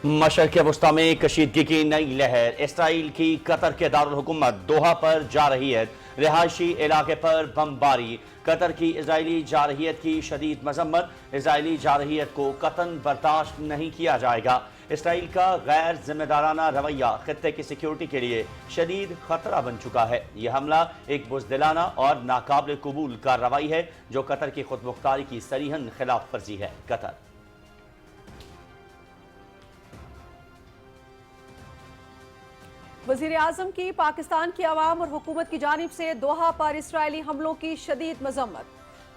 मशरक़ वस्ता में कशीदगी की नई लहर। इसराइल की कतर के दारुल हुकूमत दोहा पर जारहियत, रिहायशी इलाके पर बमबारी। कतर की इजरायली जारहियत की शदीद मजम्मत। इजरायली जारहियत को कतन बर्दाश्त नहीं किया जाएगा। इसराइल का गैर जिम्मेदाराना रवैया खित्ते की सिक्योरिटी के लिए शदीद खतरा बन चुका है। यह हमला एक बुज़दिलाना और नाकाबिल कबूल कार्रवाई है जो कतर की खुद मुख्तारी की सरीहन खिलाफ वर्जी है। कतर वज़ीर आज़म की पाकिस्तान की आवाम और हुकूमत की जानिब से दोहा पर इसराइली हमलों की शदीद मजम्मत।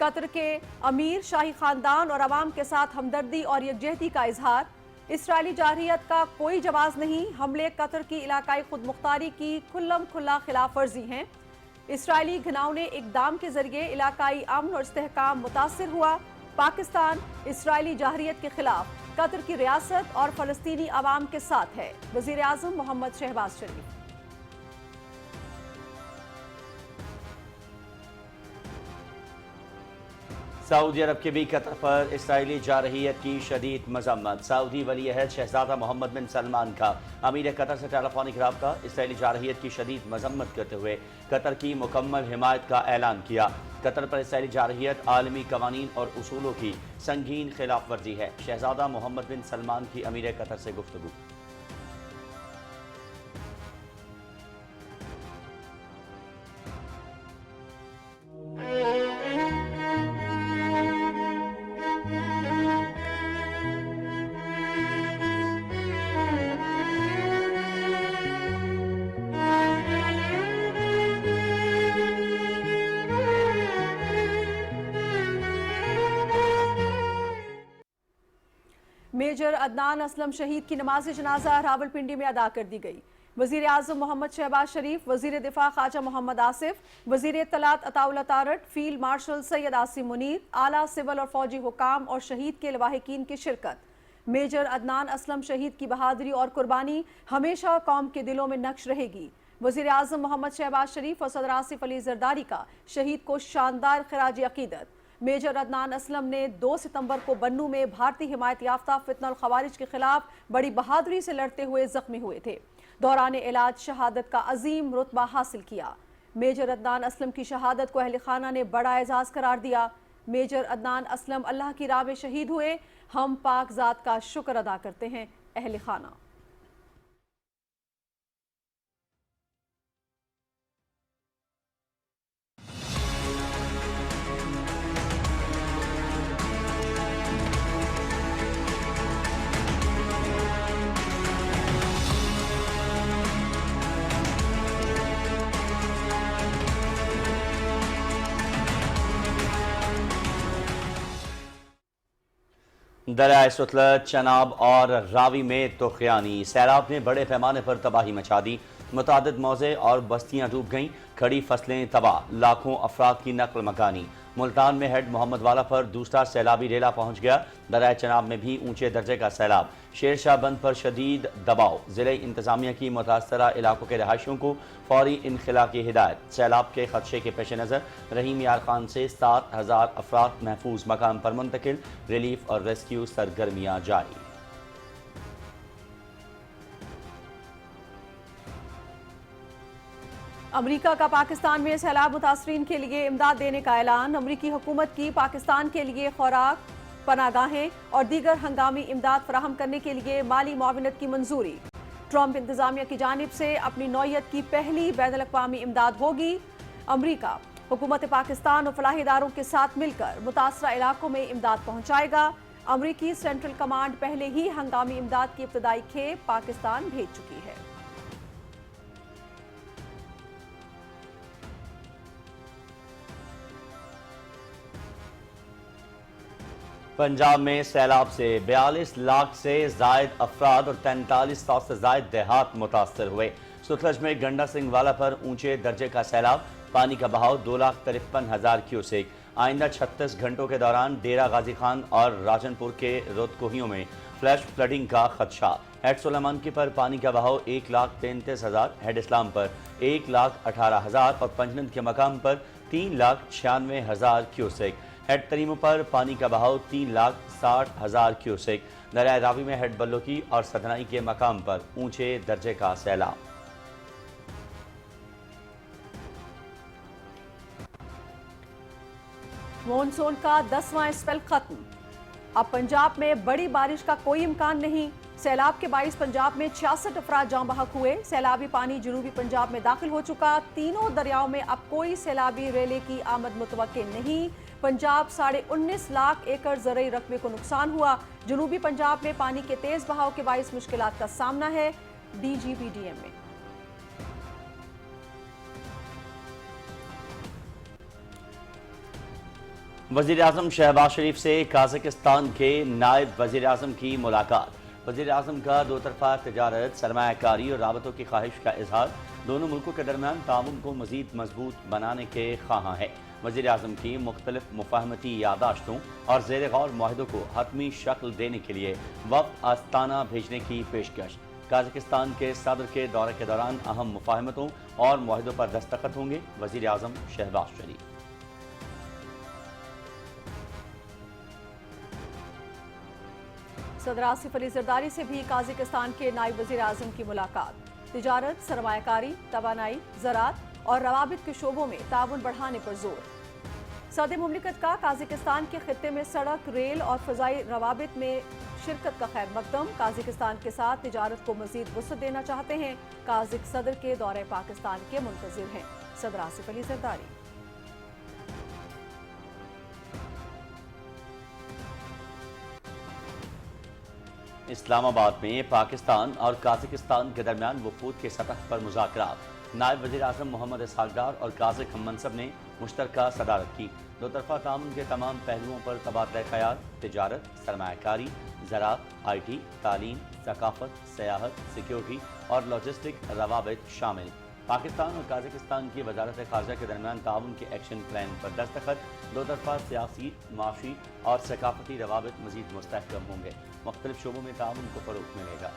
कतर के अमीर, शाही खानदान और अवाम के साथ हमदर्दी और यकजहती का इजहार। इसराइली जारहियत का कोई जवाब नहीं। हमले कतर की इलाकाई खुद मुख्तारी की खुल्लम खुल्ला खिलाफ वर्जी हैं। इसराइली घिनौने इक़दाम के जरिए इलाकाई अमन और इस्तेहकाम मुतासिर हुआ। पाकिस्तान इसराइली जारहियत के खिलाफ कतर की रियासत और फलस्तीनी अवाम के साथ है। वज़ीर आज़म मोहम्मद शहबाज शरीफ। सऊदी अरब के भी कतर पर इसराइली जारहियत की शदीद मजम्मत। सऊदी वली अहद शहजादा मोहम्मद बिन सलमान का अमीर कतर से टेलीफोनिक राब्ता। इसराइली जारहियत की शदीद मजम्मत करते हुए कतर की मुकम्मल हिमायत का ऐलान किया। कतर पर इसराइली जारहियत आलमी कवानीन और उसूलों की संगीन खिलाफ वर्जी है। शहजादा मोहम्मद बिन सलमान की अमीर कतर से गुफ्तगू। मेजर अदनान असलम शहीद की नमाज जनाजा रावलपिंडी में अदा कर दी गई। वज़ीर आज़म मोहम्मद शहबाज शरीफ, वज़ीर दिफा ख्वाजा मोहम्मद आसिफ, वज़ीर इत्तलात अताउल्लाह तारट, फील्ड मार्शल सैयद आसिम मुनीर, आला सिविल और फौजी हुकाम और शहीद के लवाहिकीन की शिरकत। मेजर अदनान असलम शहीद की बहादुरी और कुर्बानी हमेशा कौम के दिलों में नक्श रहेगी। वज़ीर आज़म मोहम्मद शहबाज शरीफ और सदर आसिफ अली जरदारी का शहीद को शानदार खिराज अकीदत। मेजर अदनान असलम ने 2 सितंबर को बन्नू में भारतीय हिमायत याफ्ता फितनल खवारिज के खिलाफ बड़ी बहादुरी से लड़ते हुए जख्मी हुए थे। दौरान इलाज शहादत का अजीम रुतबा हासिल किया। मेजर अदनान असलम की शहादत को अहल खाना ने बड़ा एजाज करार दिया। मेजर अदनान असलम अल्लाह की राह में शहीद हुए। हम पाक ज़ात का शुक्र अदा करते हैं। अहल खाना। दरियाए सुतलज, चनाब और रावी में तुग़यानी सैलाब ने बड़े पैमाने पर तबाही मचा दी। मुतादिद मौज़े और बस्तियां डूब गईं। खड़ी फसलें तबाह। लाखों अफराद की नकल मकानी। मुल्तान में हेड मोहम्मद वाला पर दूसरा सैलाबी रेला पहुंच गया। दरियाए चनाब में भी ऊंचे दर्जे का सैलाब। शेरशाह बंद पर शदीद दबाव। ज़िले इंतज़ामिया की मुतासरा इलाकों के रहायशियों को फौरी इनखला की हिदायत। सैलाब के खदशे के पेश नज़र रहीम यार खान से 7,000 अफराद महफूज मकाम पर मुंतकिल। रिलीफ और रेस्क्यू सरगर्मियाँ जारी। अमरीका का पाकिस्तान में सैलाब मुतासरीन के लिए इमदाद देने का ऐलान। अमरीकी हुकूमत की पाकिस्तान के लिए खुराक, पनागाहें और दीगर हंगामी इमदाद फराहम करने के लिए माली मुआवनत की मंजूरी। ट्रंप इंतजामिया की जानिब से अपनी नौयत की पहली बैनुल-अक़वामी इमदाद होगी। अमरीका हुकूमत पाकिस्तान और फलाही इदारों के साथ मिलकर मुतासरा इलाकों में इमदाद पहुँचाएगा। अमरीकी सेंट्रल कमांड पहले ही हंगामी इमदाद की इब्तदाई खेप पाकिस्तान भेज चुकी है। पंजाब में सैलाब से 42 लाख से जायद अफराद और 43,000 से जायद देहात मुतासर हुए। सुतलज में गंडा सिंह वाला पर ऊंचे दर्जे का सैलाब। पानी का बहाव 2,53,000 क्यूसेक। आइंदा 36 घंटों के दौरान डेरा गाजी खान और राजनपुर के रोदकोहियों में फ्लैश फ्लडिंग का खदशा। हेड सुलेमानकी पर पानी का बहाव 1,33,000, हेड इस्लाम पर 1,18,000 और पंजनंद के मकाम पर 3,96,000 क्यूसेक। हेड तरीमों पर पानी का बहाव 3,60,000 क्यूसेक। दरिया रावी में हेड बल्लो की और सदनाई के मकाम पर ऊंचे दर्जे का सैलाब। मॉनसून का 10वां स्पेल खत्म। अब पंजाब में बड़ी बारिश का कोई इम्कान नहीं। सैलाब के बाइस पंजाब में 66 अफराद जाँ बहक हुए। सैलाबी पानी जनूबी पंजाब में दाखिल हो चुका। तीनों दरियाओं में अब कोई सैलाबी रेले की आमद मुतवक्के नहीं। पंजाब 19.5 लाख एकड़ ज़रई रकबे को नुकसान हुआ। जनूबी पंजाब में पानी के तेज बहाव के बाइस मुश्किलात का सामना है। DGPDM में वज़ीर-ए-आज़म शहबाज शरीफ से काज़ाकिस्तान के नायब वज़ीर-ए-आज़म की मुलाकात। वज़ीर-ए-आज़म का दो तरफ़ा तिजारत, सरमायाकारी और राबतों की ख्वाहिश का इजहार। दोनों मुल्कों के दरमियान ताउन को मज़ीद मजबूत बनाने के ख्वाहां है। वज़ीर-ए-आज़म की मुख्तलिफ मुफाहमती यादाश्तों और ज़ेर गौर मुआहदों को हतमी शक्ल देने के लिए वफ़द आस्ताना भेजने की पेशकश। काज़ाकिस्तान के सदर के दौरे के दौरान अहम मुफाहमतों और मुआहदों पर दस्तखत होंगे वज़ीर-ए-आज़म शहबाज शरीफ। सदर आसिफ अली जरदारी से भी काज़ाकिस्तान के नायब वज़ीर-ए-आज़म की मुलाकात। तिजारत, सरमायाकारी, तवानाई, ज़राअत और रवाबित के शोबों में ताउन बढ़ाने पर जोर। सदर मुमलिकत का काज़ाकिस्तान के खित्ते में सड़क, रेल और फ़ज़ाई रवाबित में शिरकत का खैर मकदम। काज़ाकिस्तान के साथ तिजारत को मज़ीद वसअत देना चाहते हैं। काज़िक सदर के दौरे पाकिस्तान के मुंतज़िर हैं। सदर आसिफ अली जरदारी। इस्लामाबाद में पाकिस्तान और काज़ाकिस्तान के दरमियान वफूद के सतह पर मुज़ाकरात। नायब वज़ीर-ए-आज़म मोहम्मद इसहाक़ डार और काज़िक हम मनसब ने मुश्तरका सदारत की। दो तरफ़ा ताउन के तमाम पहलुओं पर तबादला ख़याल, तिजारत, सरमायाकारी, ज़राअत, IT, तालीम, सकाफ़त, सयाहत, सिक्योरिटी और लॉजिस्टिक रवाबित शामिल। पाकिस्तान और काज़ाकिस्तान की वज़ारत ख़ारजा के दरमियान ताउन के एक्शन प्लान पर दस्तखत। दो तरफ़ा सियासी, माशी और सकाफ़ती रवाबित मज़ीद मुस्तहकम होंगे। मुख्तलिफ शोबों में ताउन को फ़रोग़ मिलेगा।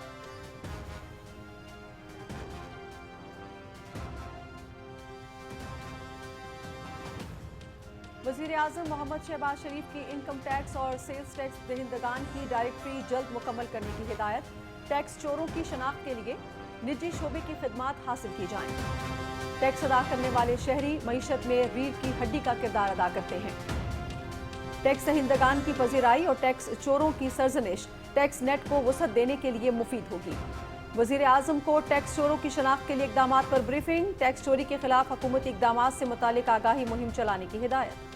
वज़ीर-ए-आज़म मोहम्मद शहबाज शरीफ की इनकम टैक्स और सेल्स टैक्स दहिंदगान की डायरेक्टरी जल्द मुकम्मल करने की हिदायत। टैक्स चोरों की शनाख्त के लिए निजी शोबे की खिदमात हासिल की जाएं। टैक्स अदा करने वाले शहरी मईशत में रीढ़ की हड्डी का किरदार अदा करते हैं। टैक्स दहिंदगान की पजीराई और टैक्स चोरों की सरजनिश टैक्स नेट को वसअत देने के लिए मुफीद होगी। वज़ीर-ए-आज़म को टैक्स चोरों की शनाख्त के लिए इक़दामात पर ब्रीफिंग। टैक्स चोरी के खिलाफ हुकूमती इक़दामात से मुतालिक आगाही मुहिम चलाने की हिदायत।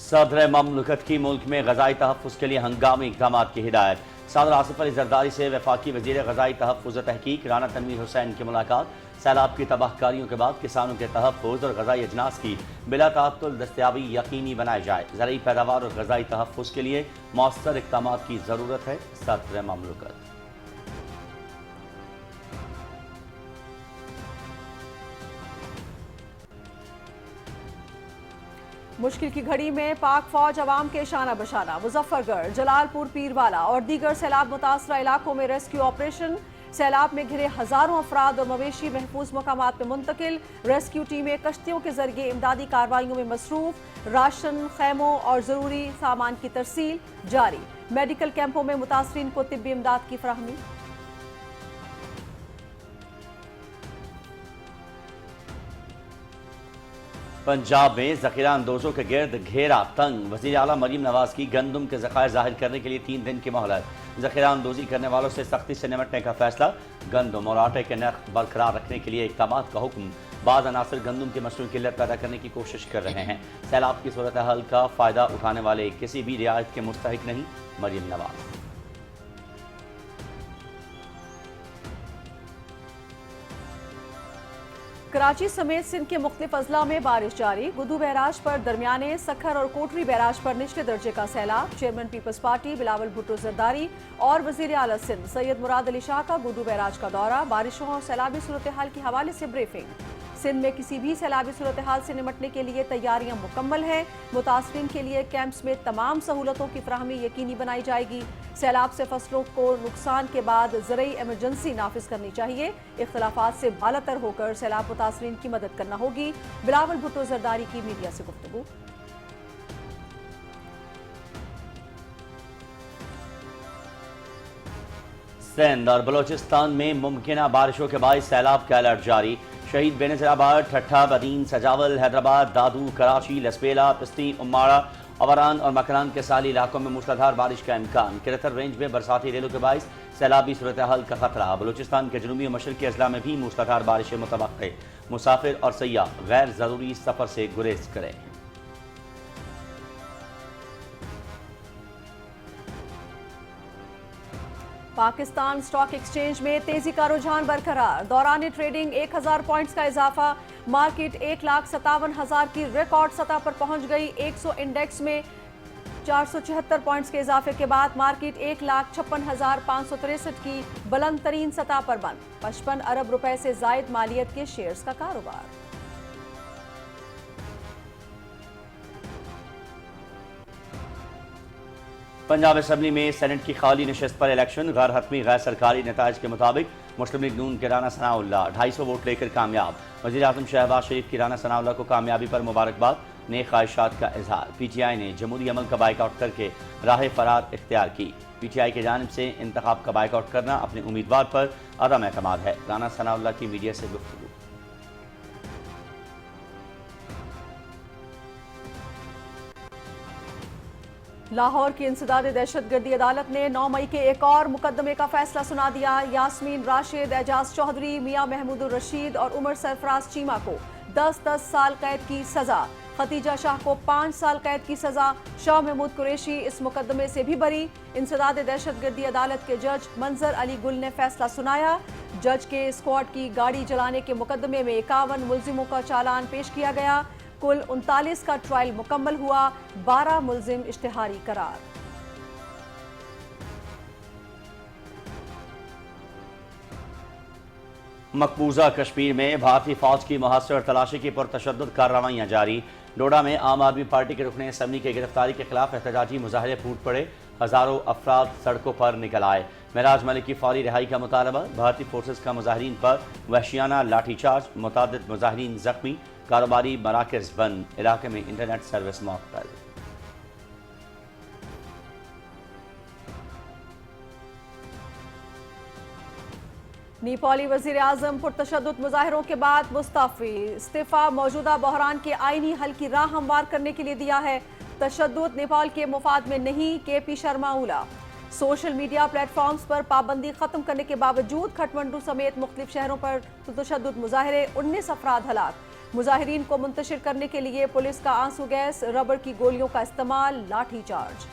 सदर ममलकत की मुल्क में ग़ज़ाई तहफ़्फ़ुज़ के लिए हंगामी इक़दामात की हिदायत। सदर आसिफ अली जरदारी से वफाकी वज़ीर ग़ज़ाई तहफ़्फ़ुज़ व तहक़ीक़ राना तनवीर हुसैन की मुलाकात। सैलाब की तबाहकारियों के बाद किसानों के तहफ़्फ़ुज़ और ग़ज़ाई अजनास की बिला ताअत्तुल दस्तयाबी यकीनी बनाई जाए। ज़रई पैदावार और ग़ज़ाई तहफ़्फ़ुज़ के लिए मौसर इक़दामात की ज़रूरत है। सदर ममलकत। मुश्किल की घड़ी में पाक फौज अवाम के शाना बशाना। मुजफ्फरगढ़, जलालपुर, पीरवाला और दीगर सैलाब मुतासरा इलाकों में रेस्क्यू ऑपरेशन। सैलाब में घिरे हजारों अफराद और मवेशी महफूज मकामात में मुंतकिल। रेस्क्यू टीमें कश्तियों के जरिए इमदादी कार्रवाइयों में मसरूफ। राशन, खैमों और जरूरी सामान की तरसील जारी। मेडिकल कैंपों में मुतासरीन को तिब्बी इमदाद की फराहमी। पंजाब में ज़ख़ीरा अंदोज़ों के गिर्द घेरा तंग। वज़ीर आला मरीम नवाज की गंदम के ज़ख़ायर ज़ाहिर करने के लिए 3 दिन की मोहलत। ज़ख़ीरा अंदोज़ी करने वालों से सख्ती से निपटने का फैसला। गंदम और आटे के नर्ख बरकरार रखने के लिए इक़दामात का हुक्म। बाद अनासर गंदम की मसनूई किल्लत पैदा करने की कोशिश कर रहे हैं। सैलाब की सूरत हाल का फ़ायदा उठाने वाले किसी भी रियायत के मुस्तहिक नहीं, मरीम नवाज। कराची समेत सिंध के मुख्तलिफ अजला में बारिश जारी। गुद्दू बैराज पर दरमियाने, सखर और कोटरी बैराज पर निचले दर्जे का सैलाब। Chairman Peoples Party Bilawal Bhutto Zardari और वज़ीर आला सिंध सैयद मुराद अली शाह का गुद्दू बैराज का दौरा। बारिशों और सैलाबी सूरत हाल के हवाले से ब्रीफिंग। सिंध में किसी भी सैलाबी सूरत हाल से निमटने के लिए तैयारियां मुकम्मल हैं। मुतासरीन के लिए कैंप्स में तमाम सहूलतों की फराहमी यकीनी बनाई जाएगी। سیلاب سے فصلوں کو نقصان کے بعد زرعی ایمرجنسی نافذ کرنی چاہیے. اختلافات سے بالاتر ہو کر سیلاب متاثرین کی مدد کرنا ہوگی. بلاول بھٹو زرداری کی میڈیا سے گفتگو. سندھ اور بلوچستان میں ممکنہ بارشوں کے باعث سیلاب کا الرٹ جاری. شہید بے نظیر آباد، ٹھٹھہ، بدین، سجاول، حیدرآباد، دادو، کراچی، لسبیلا، پستی، امارہ، اوران اور مکران کے ساحلی علاقوں میں موسلادھار بارش کا امکان. کرتر رینج میں برساتی ریلوں کے باعث سیلابی صورتحال کا خطرہ. بلوچستان کے جنوبی و مشرقی اضلاع میں بھی موسلادھار بارشیں متوقع. مسافر اور سیاح غیر ضروری سفر سے گریز کریں. پاکستان اسٹاک ایکسچینج میں تیزی کا رجحان برقرار. دوران ٹریڈنگ 1000 پوائنٹس کا اضافہ. مارکیٹ 1,57,000 کی ریکارڈ سطح پر پہنچ گئی. 100 انڈیکس میں 476 پوائنٹس کے اضافے کے بعد مارکیٹ 1,56,563 کی بلند ترین سطح پر بند. 55 ارب روپے سے زائد مالیت کے شیئرز کا کاروبار. پنجاب اسمبلی میں سینٹ کی خالی نشست پر الیکشن. غیر حتمی غیر سرکاری نتائج کے مطابق مسلم لیگ نون کے رانا ثناء اللہ 250 ووٹ لے کر کامیاب. وزیر اعظم شہباز شریف کی رانا ثناء اللہ کو کامیابی پر مبارکباد. نیک خواہشات کا اظہار. پی ٹی آئی نے جمہوری عمل کا بائیک آؤٹ کر کے راہ فرار اختیار کی. پی ٹی آئی کی جانب سے انتخاب کا بائیک آؤٹ کرنا اپنے امیدوار پر عدم اعتماد ہے. رانا ثناء اللہ کی میڈیا سے گفتگو. لاہور کی انسداد دہشت گردی عدالت نے 9 مئی کے ایک اور مقدمے کا فیصلہ سنا دیا. یاسمین راشد، اعجاز چودھری، میاں محمود الرشید اور عمر سرفراز چیمہ کو 10 سال قید کی سزا. ختیجہ شاہ کو 5 سال قید کی سزا. شاہ محمود قریشی اس مقدمے سے بھی بری. انسداد دہشت گردی عدالت کے جج منظر علی گل نے فیصلہ سنایا. جج کے اسکواڈ کی گاڑی جلانے کے مقدمے میں 51 ملزموں کا چالان پیش کیا گیا. کل 39 کا ٹرائل مکمل ہوا. 12 ملزم اشتہاری قرار. مقبوضہ کشمیر میں بھارتی فوج کی محاصرے اور تلاشی کی پرتشدد کارروائیاں جاری. ڈوڈا میں عام آدمی پارٹی کے رکن اسمبلی کی گرفتاری کے خلاف احتجاجی مظاہرے پھوٹ پڑے. ہزاروں افراد سڑکوں پر نکل آئے. معراج ملک کی فوری رہائی کا مطالبہ. بھارتی فورسز کا مظاہرین پر وحشیانہ لاٹھی چارج. متعدد مظاہرین زخمی. کاروباری مراکز بند. علاقے میں انٹرنیٹ سروس معطل. نیپالی وزیر اعظم پرتشدد مظاہروں کے بعد مستعفی. استعفیٰ موجودہ بحران کے آئینی حل کی راہ ہموار کرنے کے لیے دیا ہے. تشدد نیپال کے مفاد میں نہیں. کے پی شرما اولی. سوشل میڈیا پلیٹ فارمز پر پابندی ختم کرنے کے باوجود کھٹمنڈو سمیت مختلف شہروں پر تشدد مظاہرے. 19 افراد ہلاک. مظاہرین کو منتشر کرنے کے لیے پولیس کا آنسو گیس، ربڑ کی گولیوں کا استعمال، لاٹھی چارج.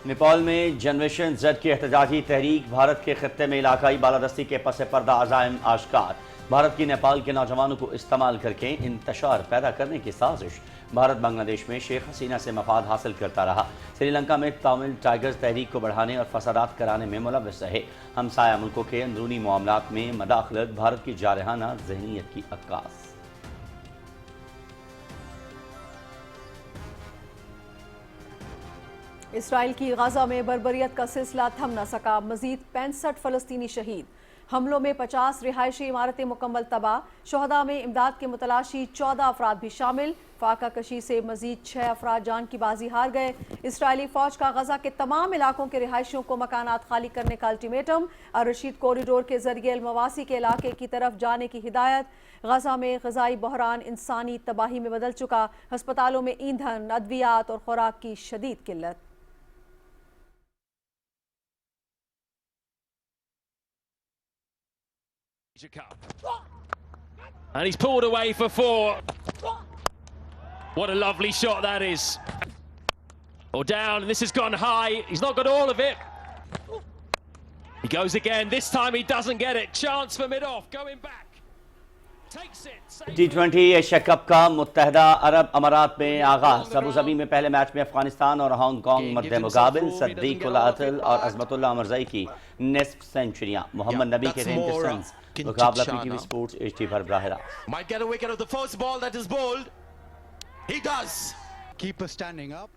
نیپال میں جنریشن زیڈ کی احتجاجی تحریک. بھارت کے خطے میں علاقائی بالادستی کے پس پردہ عزائم آشکار. بھارت کی نیپال کے نوجوانوں کو استعمال کر کے انتشار پیدا کرنے کی سازش. بھارت بنگلہ دیش میں شیخ حسینہ سے مفاد حاصل کرتا رہا. سری لنکا میں تامل ٹائیگرز تحریک کو بڑھانے اور فسادات کرانے میں ملوث رہے. ہمسایہ ملکوں کے اندرونی معاملات میں مداخلت بھارت کی جارحانہ ذہنیت کی عکاس. اسرائیل کی غزہ میں بربریت کا سلسلہ تھم نہ سکا. مزید 65 فلسطینی شہید. حملوں میں 50 رہائشی عمارتیں مکمل تباہ. شہداء میں امداد کے متلاشی 14 افراد بھی شامل. فاقہ کشی سے مزید 6 افراد جان کی بازی ہار گئے. اسرائیلی فوج کا غزہ کے تمام علاقوں کے رہائشیوں کو مکانات خالی کرنے کا الٹیمیٹم. الرشید کوریڈور کے ذریعے المواسی کے علاقے کی طرف جانے کی ہدایت. غزہ میں غذائی بحران انسانی تباہی میں بدل چکا. ہسپتالوں میں ایندھن، ادویات اور خوراک کی شدید قلت. And he's pulled away for 4. What a lovely shot that is. Or down, and this has gone high. He's not got all of it. He goes again. This time he doesn't get it. Chance for mid-off. Going back. Takes it. T20 Asia cup کا متحدہ عرب امارات میں آغاز. Abu Dhabi میں پہلے match میں افغانستان اور Hong Kong مد مقابل. صدیق العطل اور عظمت اللہ عمرزئی کی نصف سینچریاں. محمد نبی کے 33 رنز मुकाबला पीटीवी स्पोर्ट्स HD पर बराह रास्त। Might get a wicket of the first ball that is bowled. He does. Keeper standing up.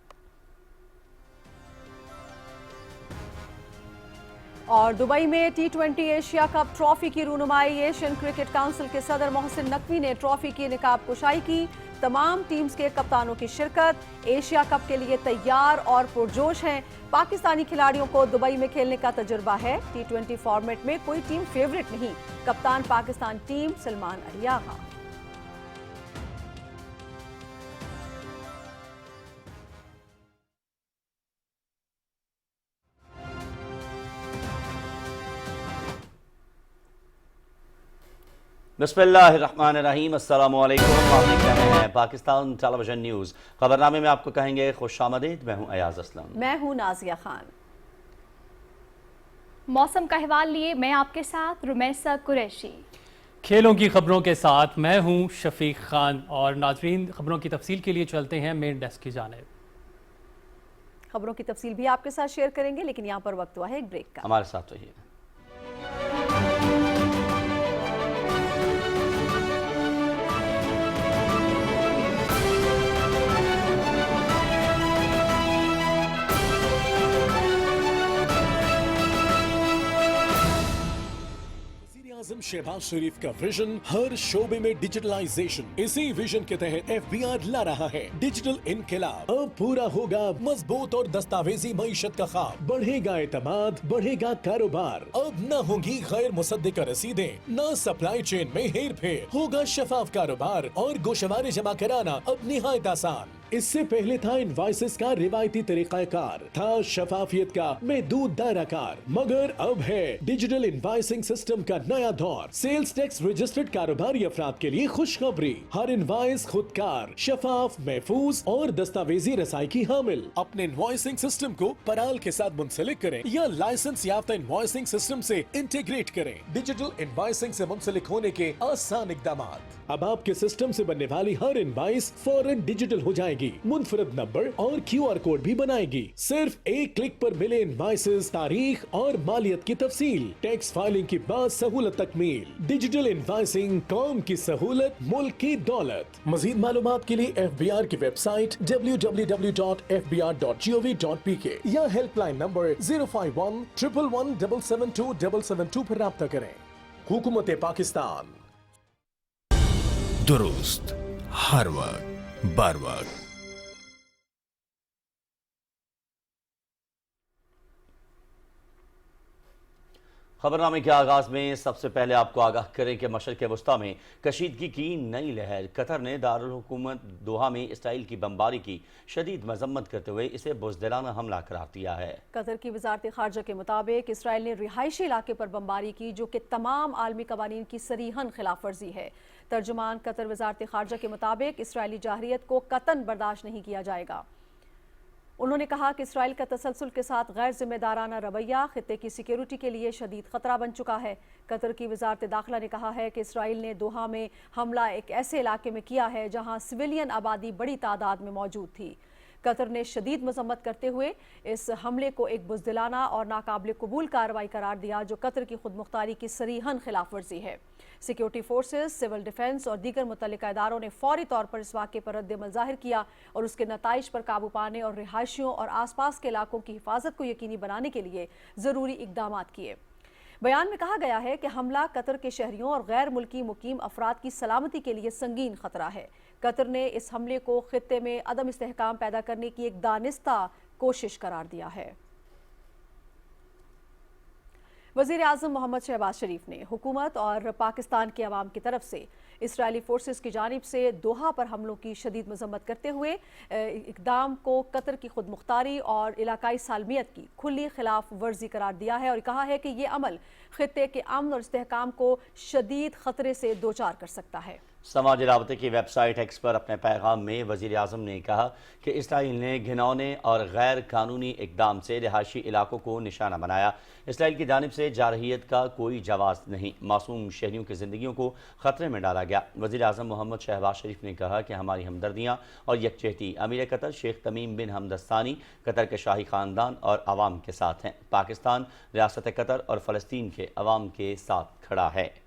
और दुबई में T20 एशिया कप ट्रॉफी की रूनुमाई। एशियन क्रिकेट काउंसिल के सदर मोहसिन नकवी ने ट्रॉफी की निकाब कुशाई की। तमाम टीम्स के कप्तानों की शिरकत। एशिया कप के लिए तैयार और पुरजोश हैं। पाकिस्तानी खिलाड़ियों को दुबई में खेलने का तजुर्बा है। T20 फॉर्मेट में कोई टीम फेवरेट नहीं। कप्तान पाकिस्तान टीम सलमान अलियागा। बिस्मिल्लाहिर्रहमानिर्रहीम, अस्सलामु अलैकुम। आप देख रहे हैं पाकिस्तान टेलीविजन न्यूज़। खबरनामे में आपको कहेंगे खुशामदीद। मैं हूं अयाज असलम। मैं हूं नाजिया खान। मौसम का अहवाल लिए मैं आपके साथ रुमैसा कुरैशी। खेलों की खबरों के साथ मैं हूं शफीक खान। और नाजरीन, खबरों की तफसील के लिए चलते हैं मेन डेस्क की जानिब। खबरों की तफसील भी आपके साथ शेयर करेंगे, लेकिन यहाँ पर वक्त हुआ है एक ब्रेक का। हमारे साथ रहिए। आज़म शहबाज शरीफ का विजन हर शोबे में डिजिटलाइजेशन। इसी विजन के तहत FBR ला रहा है डिजिटल इनकलाब। अब पूरा होगा मजबूत और दस्तावेजी मईशत का ख्वाब। बढ़ेगा एतमाद, बढ़ेगा कारोबार। अब न होंगी गैर मुसद्दिका रसीदें, न सप्लाई चेन में हेर फेर। होगा शफाफ कारोबार और गोशवारे जमा कराना अब निहायत आसान। इससे पहले था इनवॉइसेस का रिवायती तरीकाकार, था शफाफियत का महदूद दायरा कार, मगर अब है डिजिटल इनवॉइसिंग सिस्टम का नया दौर। सेल्स टैक्स रजिस्टर्ड कारोबारी अफराद के लिए खुशखबरी। हर इनवॉइस खुदकार, शफाफ, महफूज और दस्तावेजी रसाई की हामिल। अपने इनवॉइसिंग सिस्टम को पराल के साथ मुंसलिक करें या लाइसेंस याफ्ता इनवॉइसिंग सिस्टम से इंटीग्रेट करें। डिजिटल इनवॉइसिंग से मुंसलिक होने के आसान इकदाम। अब आपके सिस्टम से बनने वाली हर इनवॉइस फौरन डिजिटल हो जाएगी, मुनफरद नंबर और QR कोड भी बनाएगी। सिर्फ एक क्लिक पर मिले इनवॉइसेस, तारीख और मालियत की तफसील। टैक्स फाइलिंग की बाद सहूलत तकमील। डिजिटल इनवॉइसिंग, कौम की सहूलत, मुल्क की दौलत। मजीद मालूमात के लिए FBR की वेबसाइट www.fbr.gov.pk या हेल्पलाइन नंबर 051-111-772-772 पर राब्ता करें। हुकूमत पाकिस्तान। दुरुस्त, हर वक्त, बार वक्त। खबरनामे के आगाज में सबसे पहले आपको आगाह करें कि मशरिक़ वस्ता में कशीदगी की नई लहर। कतर ने दारुल हुकूमत दोहा में इसराइल की बमबारी की शदीद मजम्मत करते हुए इसे बुज़दिलाना हमला करार दिया है। कतर की वजारत खारजा के मुताबिक इसराइल ने रिहायशी इलाके पर बमबारी की, जो कि तमाम आलमी कवानीन की सरीहन खिलाफ वर्जी है। तर्जुमान कतर वजारत खारजा के मुताबिक इसराइली जाहरियत को कतन बर्दाश्त नहीं किया जाएगा। उन्होंने कहा कि इसराइल का तसलसल के साथ गैर जिम्मेदाराना रवैया खित्ते की सिक्योरिटी के लिए शदीद खतरा बन चुका है। कतर की वजारत दाखिला ने कहा है कि इसराइल ने दोहा में हमला एक ऐसे इलाके में किया है जहां सिविलियन आबादी बड़ी तादाद में मौजूद थी। कतर ने शदीद मजम्मत करते हुए इस हमले को एक बुज़दिलाना और नाकाबिल कबूल कार्रवाई करार दिया, जो कतर की खुद मुख्तारी की सरीहन खिलाफ वर्जी है। सिक्योरिटी फोर्सेस, सिविल डिफेंस और दीगर मुतल्लिका इदारों ने फौरी तौर पर इस वाक़े पर रद्द-ए-अमल ज़ाहिर किया और उसके नताइज पर काबू पाने और रिहायशियों और आसपास के इलाकों की हिफाजत को यकीनी बनाने के लिए ज़रूरी इक़दामात किए। बयान में कहा गया है कि हमला कतर के शहरियों और गैर मुल्की मुकीम अफराद की सलामती के लिए संगीन खतरा है। कतर ने इस हमले को खित्ते में अदम इस्तेहकाम पैदा करने की एक दानिस्ता कोशिश करार दिया है। वज़ीर आज़म मोहम्मद शहबाज शरीफ ने हुकूमत और पाकिस्तान के अवाम की तरफ से इसराइली फोर्सेस की जानिब से दोहा पर हमलों की शदीद मजम्मत करते हुए इक़दाम को कतर की खुद मुख्तारी और इलाकाई सालमियत की खुली खिलाफ वर्जी करार दिया है और कहा है कि ये अमल खित्ते के अमन और इस्तेहकाम को शदीद खतरे से दोचार कर सकता है। समाजी राबते की वेबसाइट एक्स पर अपने पैगाम में वज़ीर आज़म ने कहा कि इसराइल ने घिनौने और गैर कानूनी इक़दाम से रिहायशी इलाकों को निशाना बनाया। इसराइल की जानिब से जारहियत का कोई जवाज़ नहीं, मासूम शहरियों की ज़िंदगियों को ख़तरे में डाला गया। वज़ीर आज़म मोहम्मद शहबाज शरीफ ने कहा कि हमारी हमदर्दियाँ और यकजहती अमीर कतर शेख तमीम बिन हमद अल-थानी, कतर के शाही ख़ानदान और आवाम के साथ हैं। पाकिस्तान रियासत कतर और फ़लस्तीन के अवाम के साथ खड़ा है।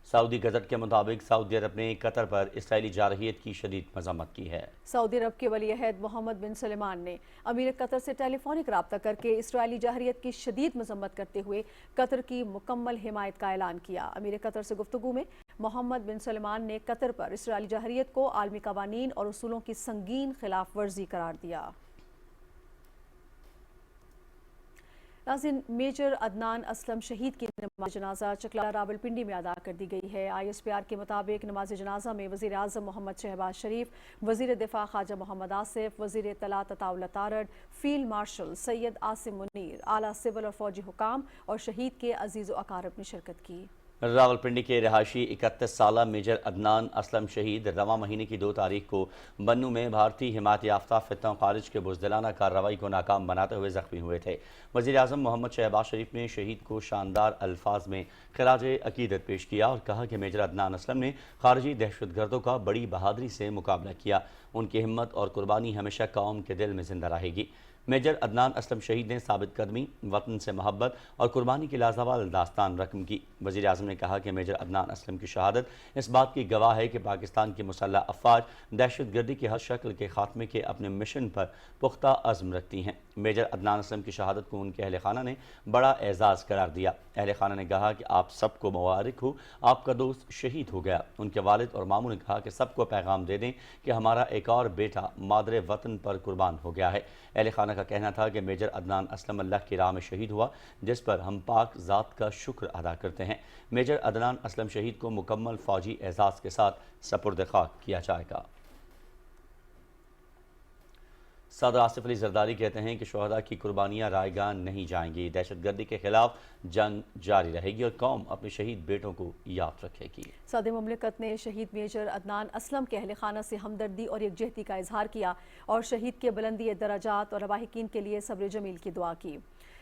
सऊदी गजट के मुताबिक सऊदी अरब ने कतर पर इसराइली जारहियत की शदीद मजम्मत की है। सऊदी अरब के वली अहद मोहम्मद बिन सलमान ने अमीर कतर से टेलीफोनिक रब्ता करके इसराइली जारहियत की शदीद मजम्मत करते हुए कतर की मुकम्मल हिमायत का ऐलान किया। अमीर कतर से गुफ्तगू में मोहम्मद बिन सलमान ने कतर पर इसराइली जारहियत को आलमी कवानीन और उसूलों की संगीन खिलाफ वर्जी करार दिया। नाज़रीन, मेजर अदनान असलम शहीद की नमाज जनाजा चकला रावलपिंडी में अदा कर दी गई है। ISPR के मुताबिक नमाज जनाजा में वज़ीर आज़म मोहम्मद शहबाज शरीफ, वज़ीर दिफा ख्वाजा मोहम्मद आसिफ, वज़ीर इत्तलात अताउल्ला तारड़, फील्ड मार्शल सैयद आसिम मुनीर, आला सिविल और फौजी हुकाम और शहीद के अजीज़ व अकारब ने शिरकत की। रावलपिंडी के रहायशी 31 साला मेजर अदनान असलम शहीद रवां महीने की 2 तारीख को बन्नू में भारतीय हिमायत याफ्ता फित्ता कॉलेज के बुज़दिलाना कार्रवाई को नाकाम बनाते हुए ज़ख्मी हुए थे। वज़ीर आज़म मोहम्मद शहबाज शरीफ ने शहीद को शानदार अल्फाज में खिराज अकीदत पेश किया और कहा कि मेजर अदनान असलम ने खारजी दहशतगर्दों का बड़ी बहादुरी से मुकाबला किया। उनकी हिम्मत और कुर्बानी हमेशा कौम के दिल में ज़िंदा रहेगी। मेजर अदनान असलम शहीद ने साबित कदमी, वतन से मोहब्बत और कुर्बानी की लाजवाब दास्तान रकम की। वज़ीर आज़म ने कहा कि मेजर अदनान असलम की शहादत इस बात की गवाह है कि पाकिस्तान की मुसल्लह अफ़वाज दहशतगर्दी की हर शक्ल के खात्मे के अपने मिशन पर पुख्ता अज़्म रखती हैं। मेजर अदनान असलम की शहादत को उनके अहल खाना ने बड़ा एजाज़ करार दिया। अहल खाना ने कहा कि आप सबको मुबारक हो, आपका दोस्त शहीद हो गया। उनके वालिद और मामू ने कहा कि सबको पैगाम दे दें कि हमारा एक और बेटा मादरे वतन पर कुर्बान हो गया है। अहल खाना का कहना था कि मेजर अदनान असलम अल्लाह की राह में शहीद हुआ, जिस पर हम पाक ज़ात का शुक्र अदा करते हैं। मेजर अदनान असलम शहीद को मुकम्मल फ़ौजी एजाज़ के साथ सपुर्द खाक किया जाएगा। सदर आसिफ अली जरदारी कहते हैं कि शोहदा की कुर्बानियाँ रायगा नहीं जाएंगी, दहशतगर्दी के खिलाफ जंग जारी रहेगी और कौम अपने शहीद बेटों को याद रखेगी। सदर मुमलिकत ने शहीद मेजर अदनान असलम के अहल खाना से हमदर्दी और यकजहती का इजहार किया और शहीद के बुलंदी दराजात और लवाहिकीन के लिए सब्र जमील की दुआ की।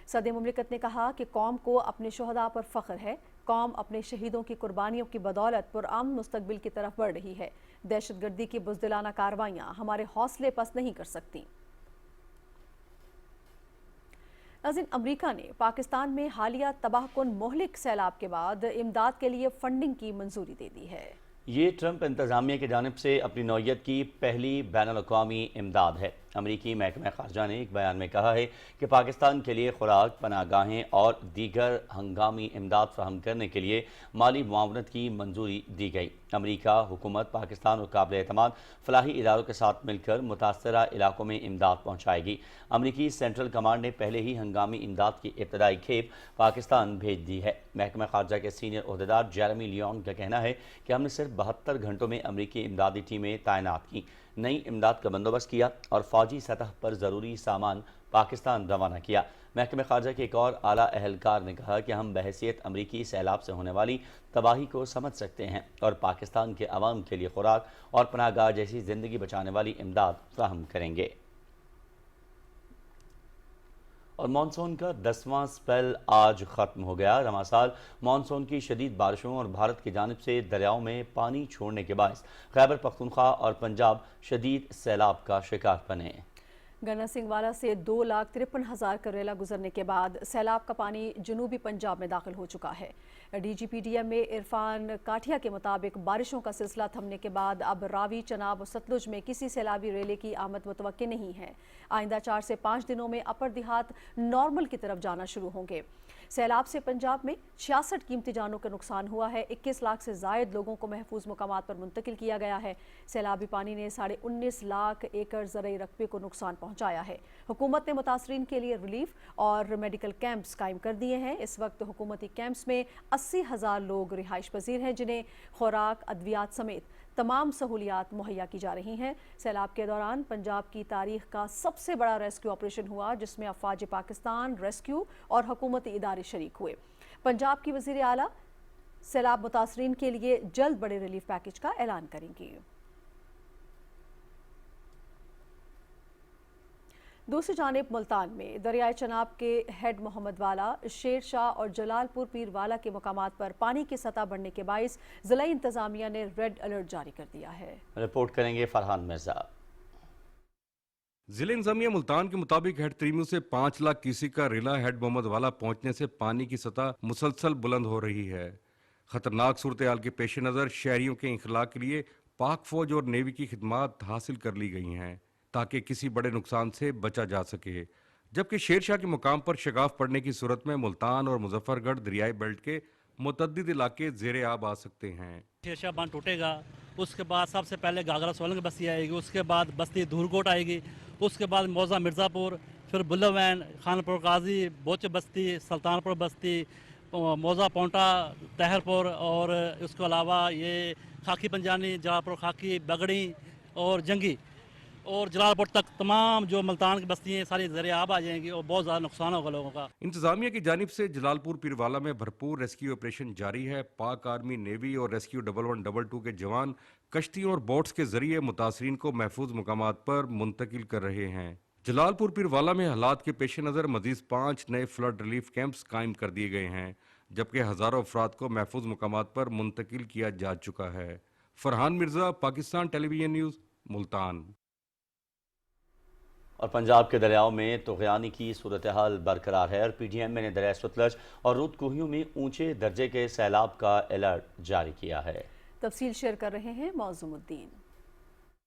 सदर मुमलिकत ने कहा कि कौम को अपने शोहदा पर फ़ख्र है। कौम अपने शहीदों की कुर्बानियों की बदौलत पुरअमन मुस्तकबिल की तरफ बढ़ रही है। दहशतगर्दी की बुज़दिलाना कार्रवाइयाँ हमारे हौसले पस्त नहीं कर सकती। नाज़रीन, अमरीका ने पाकिस्तान में हालिया तबाहकुन मोहलिक सैलाब के बाद इमदाद के लिए फंडिंग की मंजूरी दे दी है। ये ट्रंप इंतज़ामिया की जानिब से अपनी नौयत की पहली बैनुल-अक़वामी इमदाद है। अमरीकी महकमा ख़ारजा ने एक बयान में कहा है कि पाकिस्तान के लिए खुराक, पनाहगाहें और दीगर हंगामी इमदाद फराहम करने के लिए माली मुआवनत की मंजूरी दी गई। अमरीका हुकूमत पाकिस्तान और काबिल एतमाद फलाही इदारों के साथ मिलकर मुतासरा इलाकों में इमदाद पहुँचाएगी। अमरीकी सेंट्रल कमांड ने पहले ही हंगामी इमदाद की इब्तदाई खेप पाकिस्तान भेज दी है। महकमा ख़ारजा के सीनियर ओहदेदार जेरेमी लियोन का कहना है कि हमने सिर्फ 72 घंटों में अमरीकी इमदादी टीमें तैनात की, नई इमदाद का बंदोबस्त किया और फ़ौजी सतह पर ज़रूरी सामान पाकिस्तान रवाना किया। महकमे ख़ारजा के एक और आला अहलकार ने कहा कि हम बहैसियत अमरीकी सैलाब से होने वाली तबाही को समझ सकते हैं और पाकिस्तान के अवाम के लिए खुराक और पनाहगाह जैसी ज़िंदगी बचाने वाली इमदाद फराहम करेंगे। और मानसून का 10वां स्पेल आज ख़त्म हो गया। रवां साल मानसून की शदीद बारिशों और भारत की जानिब से दरियाओं में पानी छोड़ने के बायस खैबर पख्तूनख्वा और पंजाब शदीद सैलाब का शिकार बने। गन्ना सिंहवाला से 2,53,000 करेला गुजरने के बाद सैलाब का पानी जनूबी पंजाब में दाखिल हो चुका है। DGPDM में इरफान काठिया के मुताबिक बारिशों का सिलसिला थमने के बाद अब रावी, चनाब और सतलुज में किसी सैलाबी रेले की आमद मुतवक्के नहीं है। आइंदा 4 से 5 दिनों में अपर देहात नॉर्मल की तरफ जाना शुरू होंगे। सैलाब से पंजाब में 66 कीमती जानों का नुकसान हुआ है। 21 लाख से जायद लोगों को महफूज मुकामात पर मुंतकिल किया गया है। सैलाबी पानी ने 19.5 लाख एकड़ ज़रई रकबे को नुकसान पहुंचाया है। हुकूमत ने मुतासरीन के लिए रिलीफ और मेडिकल कैंप्स कायम कर दिए हैं। इस वक्त हुकूमती कैंप्स में 80,000 लोग रिहाइश पजीर हैं, जिन्हें खुराक, अद्वियात समेत तमाम सहूलियात मुहैया की जा रही हैं। सैलाब के दौरान पंजाब की तारीख का सबसे बड़ा रेस्क्यू ऑपरेशन हुआ, जिसमें अफवाज पाकिस्तान, रेस्क्यू और हुकूमती इदारे शरीक हुए। पंजाब की वज़ीर आला सैलाब मुतासरीन के लिए जल्द बड़े रिलीफ पैकेज का ऐलान करेंगी। दूसरी जानिब मुल्तान में दरियाए चनाब के हेड मोहम्मद वाला, शेर शाह और जलालपुर पीर वाला के मुकामात पर पानी की सतह बढ़ने के बाइस जिला इंतजामिया ने रेड अलर्ट जारी कर दिया है। रिपोर्ट करेंगे फरहान मिर्जा। जिला इंतजामिया मुल्तान के मुताबिक हेड त्रीमू से 5 लाख क्यूसेक का रिला हेड मोहम्मद वाला पहुंचने से पानी की सतह मुसलसल बुलंद हो रही है। खतरनाक सूरत हाल के पेश नज़र शहरियों के इंखला के लिए पाक फौज और नेवी की खिदमात हासिल कर ली गई हैं ताकि किसी बड़े नुकसान से बचा जा सके। जबकि शेरशाह के मुकाम पर शगाफ पड़ने की सूरत में मुल्तान और मुजफ्फरगढ़ दरियाई बेल्ट के मुतअद्दिद इलाके ज़ेरे आब आ सकते हैं। शेरशाह बांध टूटेगा, उसके बाद सबसे पहले घाघरा सोलंग बस्ती आएगी, उसके बाद बस्ती धूरकोट आएगी, उसके बाद मौजा मिर्ज़ापुर, फिर बुल्लवैन, खानपुर काजी, बोच बस्ती, सुल्तानपुर बस्ती, मौजा पौंटा, तहरपुर और इसके अलावा ये खाकी पंजानी, जलालपुर खाकी, बगड़ी और जंगी और जलालपुर तक तमाम जो मुल्तान की बस्तियाँ सारी ज़रिए आब आ जाएंगी और बहुत ज़्यादा नुकसान होगा लोगों का। इंतजामिया की जानिब से जलालपुर पीरवाला में भरपूर रेस्क्यू ऑपरेशन जारी है। पाक आर्मी, नेवी और रेस्क्यू 1122 के जवान कश्तियों और बोट्स के जरिए मुतासरीन को महफूज मुकामात पर मुंतकिल कर रहे हैं। जलालपुर पीरवाला में हालात के पेश नज़र मजीद 5 नए फ्लड रिलीफ कैंप्स कायम कर दिए गए हैं, जबकि हज़ारों अफराद को महफूज मुकामात पर मुंतकिल किया जा चुका है। Farhan Mirza, Pakistan television news, Multan. और पंजाब के दरियाओं में तुग़यानी की सूरत हाल बरकरार है और PDM ने दरिया सतलज और रुत कोहियों में ऊंचे दर्जे के सैलाब का अलर्ट जारी किया है। तफसील शेयर कर रहे हैं मौज़ूमुद्दीन।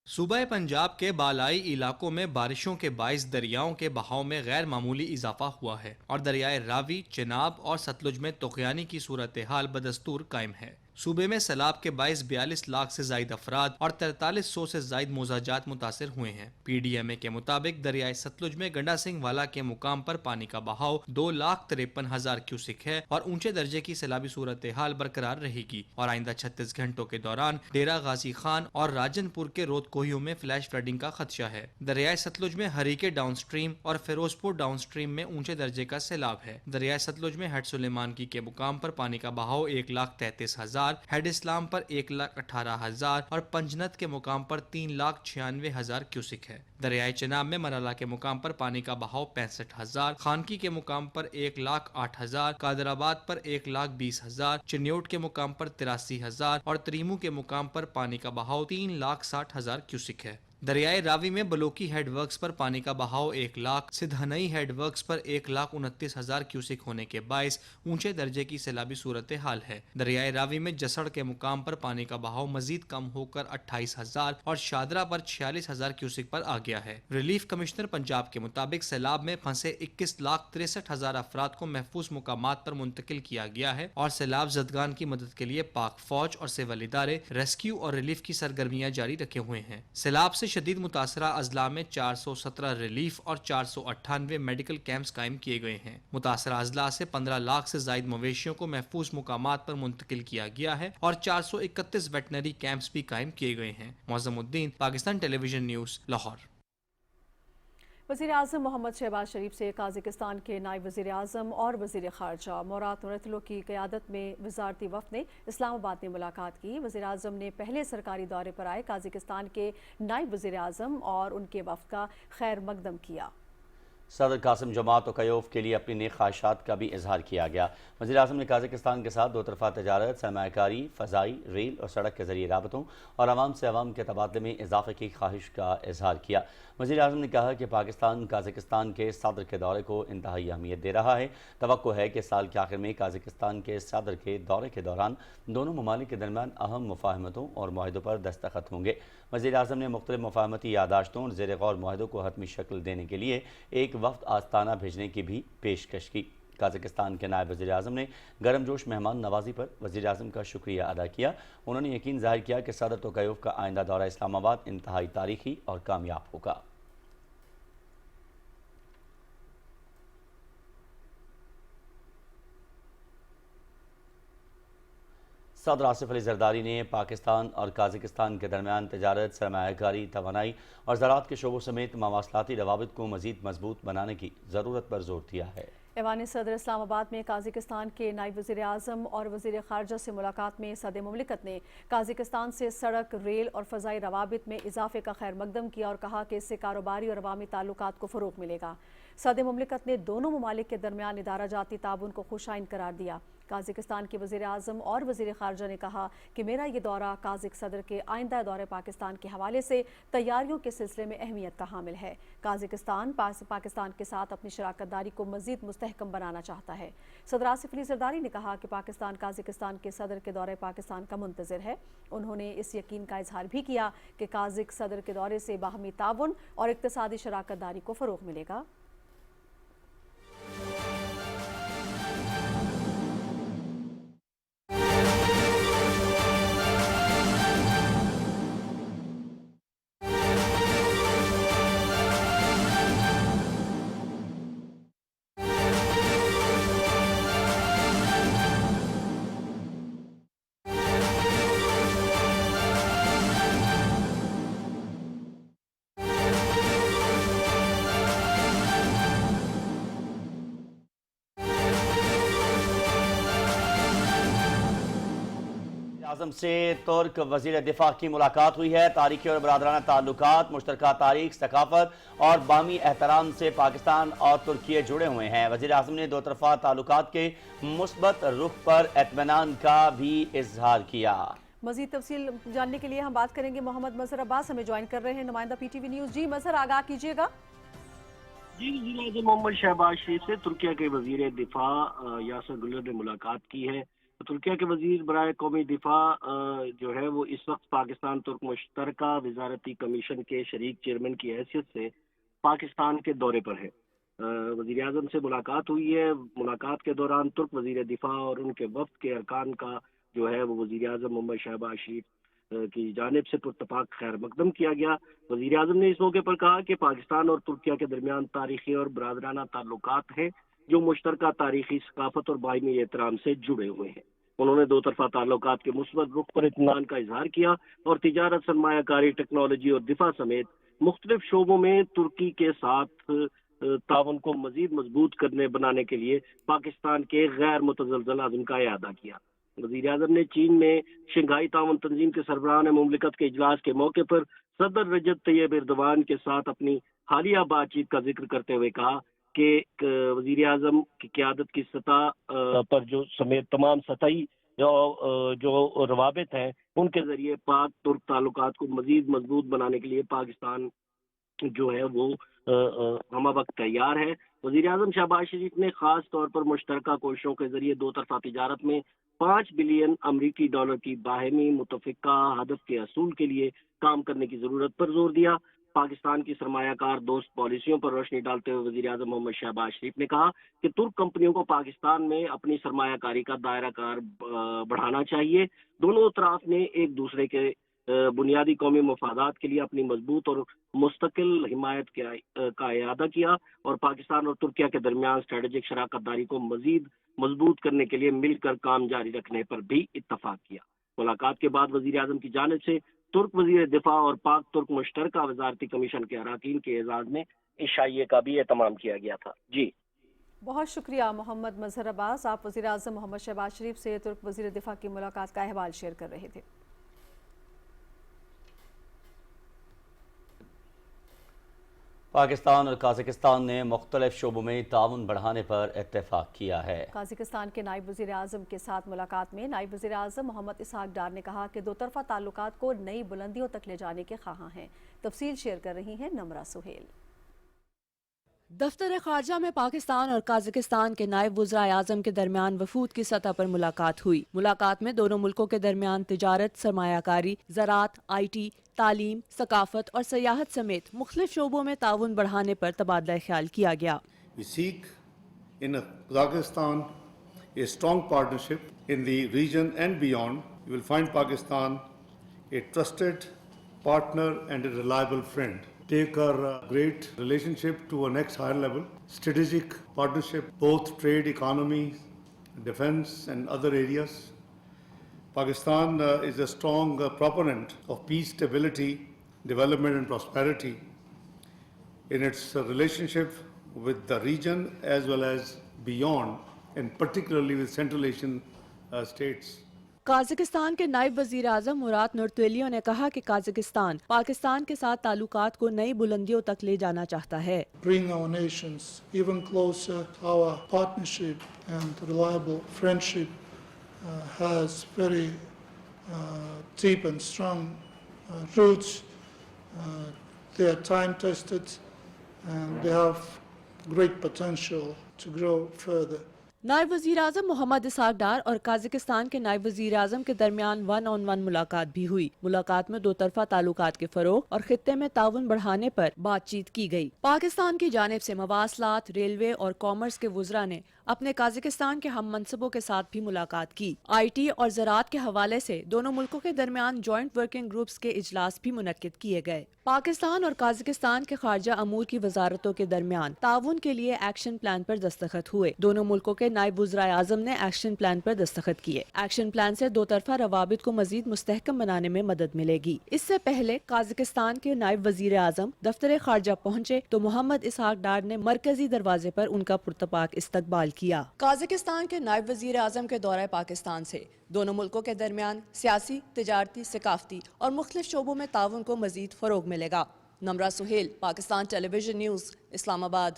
सूबा पंजाब के बालाई इलाकों में बारिशों के बाइस दरियाओं के बहाव में गैर मामूली इजाफा हुआ है और दरियाए रावी, चेनाब और सतलुज में तुग़यानी की सूरत हाल बदस्तूर कायम है। सूबे में सैलाब के 42 लाख से जायद अफराद और 4300 से जायद मोजाजात मुतासर हुए हैं। PDMA के मुताबिक दरियाए सतलुज में गंडा सिंह वाला के मुकाम पर पानी का बहाव 2,53,000 क्यूसिक है और ऊंचे दर्जे की सैलाबी सूरत हाल बरकरार रहेगी और आइंदा 36 घंटों के दौरान डेरा गाजी खान और राजनपुर के रोत कोहियों में फ्लैश फ्लडिंग का खदशा है। दरियाए सतलुज में हरीके डाउन स्ट्रीम और फिरोजपुर डाउन स्ट्रीम में ऊंचे दर्जे का सैलाब है। दरियाए सतलुज में हेड सुलेमान की के मुकाम पर पानी का बहाव 1,33,000, हेड इस्लाम पर 1,18,000 और पंजनत के मुकाम पर 3,96,000 क्यूसिक है। दरियाए चेनाब में मराला के मुकाम पर पानी का बहाव 65,000, खानकी के मुकाम पर 1,08,000, कादराबाद पर 1,20,000, चिन्योट के मुकाम पर 83,000 और त्रीमू के मुकाम पर पानी का बहाव 3,60,000 क्यूसिक है। दरियाए रावी में बलोकी हेड वर्क्स पर पानी का बहाव 1 लाख, सिधनई हेड वर्क्स पर 1,29,000 क्यूसिक होने के बायस ऊंचे दर्जे की सैलाबी सूरत हाल है। दरियाए रावी में जसड़ के मुकाम पर पानी का बहाव मजीद कम होकर 28,000 और शादरा पर 46,000 क्यूसिक पर आ गया है। रिलीफ कमिश्नर पंजाब के मुताबिक सैलाब में फंसे 21,63,000 अफराद को महफूज मुकामात पर मुंतकिल किया गया है और सैलाब जदगान की मदद के लिए पाक फौज और सिविल इदारे रेस्क्यू और रिलीफ की सरगर्मियां जारी रखे हुए हैं। सैलाब से शदीद मुतासरा अजला में 417 रिलीफ और 498 मेडिकल कैंप्स कायम किए गए हैं। मुतासरा अजला से 15 लाख से जायद मवेशियों को महफूज मुकामात पर मुंतकिल किया गया है और 431 वेटनरी कैंप्स भी कायम किए गए हैं। मौज़मुद्दीन, पाकिस्तान टेलीविजन न्यूज़, लाहौर। वज़ीर आज़म मोहम्मद शहबाज शरीफ से काज़ाकिस्तान के नायब वज़ीर आज़म और वज़ीर ख़ारजा मुराद नूरतलो की क़यादत में वज़ारती वफ़द ने इस्लामाबाद में मुलाकात की। वज़ीर आज़म ने पहले सरकारी दौरे पर आए काज़ाकिस्तान के नायब वज़ीर आज़म और उनके वफ़द का खैर मकदम किया। सदर कासिम जमात तोक़ायोव के लिए अपनी नेक ख्वाहिशात का भी इजहार किया गया। वज़ीर आज़म ने काज़ाकिस्तान के साथ दो तरफ़ा तजारत, सरमायाकारी, फ़ज़ाई, रेल और सड़क के ज़रिए राबतों और आवाम से आवाम के तबादले में इजाफ़े की ख्वाहिश का इजहार किया। वज़ीर आज़म ने कहा कि पाकिस्तान काज़ाकिस्तान के सदर के दौरे को इंतहाई अहमियत दे रहा है। तवक्को है कि साल के आखिर में काज़ाकिस्तान के सदर के दौरे के दौरान दोनों ममालिक के दरमियान अहम मुफ़ाहमतों और मुआहदों पर दस्तखत होंगे। वज़ीर आज़म ने मुख्तलिफ मुफ़ाहमती यादाश्तों और ज़ेर गौर मुआहदों को हतमी शक्ल देने के लिए एक वफ़द आस्ताना भेजने की भी पेशकश की। काज़ाकिस्तान के नायब वज़ीर आज़म ने गर्मजोश मेहमान नवाजी पर वज़ीर आज़म का शुक्रिया अदा किया। उन्होंने यकीन ज़ाहिर किया कि सदर तोक़ायोव का आइंदा दौरा इस्लामाबाद इंतहाई तारीखी और कामयाब होगा। सदर आसिफ अली जरदारी ने पाकिस्तान और काज़ाकिस्तान के दरमियान तजारत, सरमायाकारी, तवानाई और ज़राअत के शोबों समेत मवासलाती रवाबित को मज़ीद मजबूत बनाने की ज़रूरत पर जोर दिया है। ऐवान सदर इस्लामाबाद में काज़ाकिस्तान के नायब वज़ीर आज़म और वज़ीर ख़ारजा से मुलाकात में सदर मुमलिकत ने काज़ाकिस्तान से सड़क, रेल और फ़ज़ाई रवाबित में इजाफे का खैर मकदम किया और कहा कि इससे कारोबारी और अवामी ताल्लुकात को फ़रोग़ मिलेगा। सदर मुमलिकत ने दोनों ममालिक के दरमियान इदारा जाती ताउन को खुशाइन करार दिया। काज़िकिस्तान के वज़ीर आज़म और वज़ीर ख़ारजा ने कहा कि मेरा ये दौरा काज़िक सदर के आइंदा दौरे पाकिस्तान के हवाले से तैयारियों के सिलसिले में अहमियत का हामिल है। काज़िकिस्तान पाकिस्तान के साथ अपनी शराकत दारी को मज़ीद मुस्तहकम बनाना चाहता है। सदर आसिफ अली ज़रदारी ने कहा कि पाकिस्तान काज़िकिस्तान के सदर के दौरे पाकिस्तान का मुंतज़िर है। उन्होंने इस यकीन का इजहार भी किया कि काज़िक सदर के दौरे से बाहमी ताउन और इक़्तिसादी शराकत दारी को फ़रोग़ मिलेगा। आज़म से तुर्क वज़ीर दिफा की मुलाकात हुई है। तारीखी और बरादराना ताल्लुकात, मुश्तरका तारीख, सकाफत और बामी एहतराम से पाकिस्तान और तुर्की जुड़े हुए हैं। वज़ीर आज़म ने दो तरफ़ा ताल्लुकात के मुस्बत रुख पर इत्मीनान का भी इजहार किया। मज़ीद तफसील जानने के लिए हम बात करेंगे। मोहम्मद मज़हर अब्बास हमें ज्वाइन कर रहे हैं, नुमाइंदा PTV न्यूज़। जी मज़हर, आगाह कीजिएगा। जी, वज़ीर आज़म मोहम्मद शहबाज शरीफ से तुर्किया के वज़ीर दिफा यासर गुलर ने मुलाकात की है। तुर्किया के वज़ीर बराए कौमी दिफा जो है वो इस वक्त पाकिस्तान तुर्क मुश्तरका वज़ारती कमीशन के शरीक चेयरमैन की हैसियत से पाकिस्तान के दौरे पर है। वज़ीर आज़म से मुलाकात हुई है। मुलाकात के दौरान तुर्क वज़ीर दिफा और उनके वफ्द के अरकान का जो है वो वज़ीर आज़म मोहम्मद शहबाज शरीफ की जानिब से पुरतपाक खैर मकदम किया गया। वज़ीर आज़म ने इस मौके पर कहा कि पाकिस्तान और तुर्किया के दरमियान तारीखी और बरादराना ताल्लुकात हैं जो मुश्तरका तारीखी सकाफत और बाहमी एहतराम से जुड़े हुए हैं। उन्होंने दो तरफा ताल्लुकात के मुस्बत रुख पर इत्मीनान का इजहार किया और तिजारत, सरमायाकारी, टेक्नोलॉजी और दिफा समेत मुख्तलिफ शोबों में तुर्की के साथ ताउन को मजीद मजबूत बनाने के लिए पाकिस्तान के गैर मुतज़लज़ल अज़्म का इआदा किया। वज़ीर आज़म ने चीन में शंघाई ताउन तंजीम के सरबराहान मुमलिकत के इजलास के मौके पर सदर रजब तैयब एर्दोगान के साथ अपनी हालिया बातचीत का जिक्र करते हुए कहा कि वज़ीर आज़म की क़यादत की सतह पर जो समेत तमाम सतही जो रवाबित हैं उनके ज़रिए पाक तुर्क ताल्लुकात को मज़ीद मजबूत बनाने के लिए पाकिस्तान जो है वो हम वक्त तैयार है। वज़ीर आज़म शहबाज शरीफ ने ख़ास तौर पर मुश्तरका कोशिशों के ज़रिए दो तरफा तिजारत में $5 बिलियन अमरीकी डॉलर की बाहमी मुतफ़िका हदफ के असूल के लिए काम करने की ज़रूरत पर जोर दिया। पाकिस्तान की सरमायाकार दोस्त पॉलिसियों पर रोशनी डालते हुए वज़ीर आज़म मोहम्मद शहबाज शरीफ ने कहा कि तुर्क कंपनियों को पाकिस्तान में अपनी सरमायाकारी का दायरा कार बढ़ाना चाहिए। दोनों तरफ ने एक दूसरे के बुनियादी कौमी मफादात के लिए अपनी मजबूत और मुस्तकिल हिमायत का इआदा किया और पाकिस्तान और तुर्किया के दरमियान स्ट्रेटेजिक शराकत दारी को मजीद मजबूत करने के लिए मिलकर काम जारी रखने पर भी इत्तफाक किया। मुलाकात के बाद वज़ीर आज़म की जानिब से तुर्क वज़ीर दिफा और पाक तुर्क मुश्तरका वज़ारती कमीशन के अराकीन के एजाज़ में इशाइये का भी एहतमाम किया गया था। जी बहुत शुक्रिया मोहम्मद मज़हर अब्बास। आप वज़ीर आज़म मोहम्मद शहबाज शरीफ से तुर्क वज़ीर दिफा की मुलाकात का अहवाल शेयर कर रहे थे। पाकिस्तान और काज़ाकिस्तान ने मुख्तलिफ शोबों में ताउन बढ़ाने पर इत्तेफाक किया है। काज़ाकिस्तान के नायब वज़ीर आज़म के साथ मुलाकात में नायब वज़ीर आज़म मोहम्मद इसहाक डार ने कहा कि दो तरफा ताल्लुकात को नई बुलंदियों तक ले जाने के ख्वाहां हैं। तफसील शेयर कर रही हैं नमरा सुहेल। दफ्तर ख़ारजा में पाकिस्तान और काज़ाकिस्तान के नायब वज़ीर आज़म के दरमियान वफूद की सतह पर मुलाकात हुई। मुलाकात में दोनों मुल्कों के दरमियान तिजारत, सरमायाकारी, ज़राअत, IT, तालीम, सकाफत और सयाहत समेत मुख्तलिफ शोबों में ताउन बढ़ाने पर तबादला ख्याल किया गया। We seek in Kazakhstan a strong partnership in the region and beyond. You will find Pakistan a trusted partner and a reliable friend. Take our great relationship to a next higher level. Strategic partnership, both trade, economy, defense and other areas. Pakistan is a strong proponent of peace, stability, development and prosperity in its relationship with the region as well as beyond, and particularly with Central Asian states. Kazakhstan کے نائب وزیر اعظم مراد نورتویلیو نے کہا کہ Kazakhstan Pakistan کے ساتھ تعلقات کو نئی بلندیوں تک لے جانا چاہتا ہے. Bring our nations even closer. Our partnership and reliable friendship has very deep and strong roots. They are time tested and they have great potential to grow further. نائب وزیر اعظم محمد اسحاق ڈار اور قازقستان کے نائب وزیر اعظم کے درمیان 1-on-1 ملاقات بھی ہوئی. ملاقات میں دو طرفہ تعلقات کے فروغ اور خطے میں تعاون بڑھانے پر بات چیت کی گئی. پاکستان کی جانب سے مواصلات، ریلوے اور کامرس کے وزراء نے اپنے قازقستان کے ہم منصبوں کے ساتھ بھی ملاقات کی. آئی ٹی اور زراعت کے حوالے سے دونوں ملکوں کے درمیان جوائنٹ ورکنگ گروپس کے اجلاس بھی منعقد کیے گئے. پاکستان اور قازقستان کے خارجہ امور کی وزارتوں کے درمیان تعاون کے لیے ایکشن پلان پر دستخط ہوئے. دونوں ملکوں کے نائب وزرائے اعظم نے ایکشن پلان پر دستخط کیے. ایکشن پلان سے دو طرفہ روابط کو مزید مستحکم بنانے میں مدد ملے گی. اس سے پہلے قازقستان کے نائب وزیر اعظم دفتر خارجہ پہنچے تو محمد اسحاق ڈار نے مرکزی دروازے پر ان کا پرتپاک استقبال کیا. قازقستان کے نائب وزیر اعظم کے دورہ پاکستان سے دونوں ملکوں کے درمیان سیاسی، تجارتی، ثقافتی اور مختلف شعبوں میں تعاون کو مزید فروغ ملے گا. نمرہ سہیل، پاکستان ٹیلی ویژن نیوز، اسلام آباد.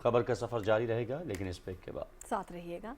خبر کا سفر جاری رہے گا لیکن اس بریک کے بعد ساتھ رہیے گا.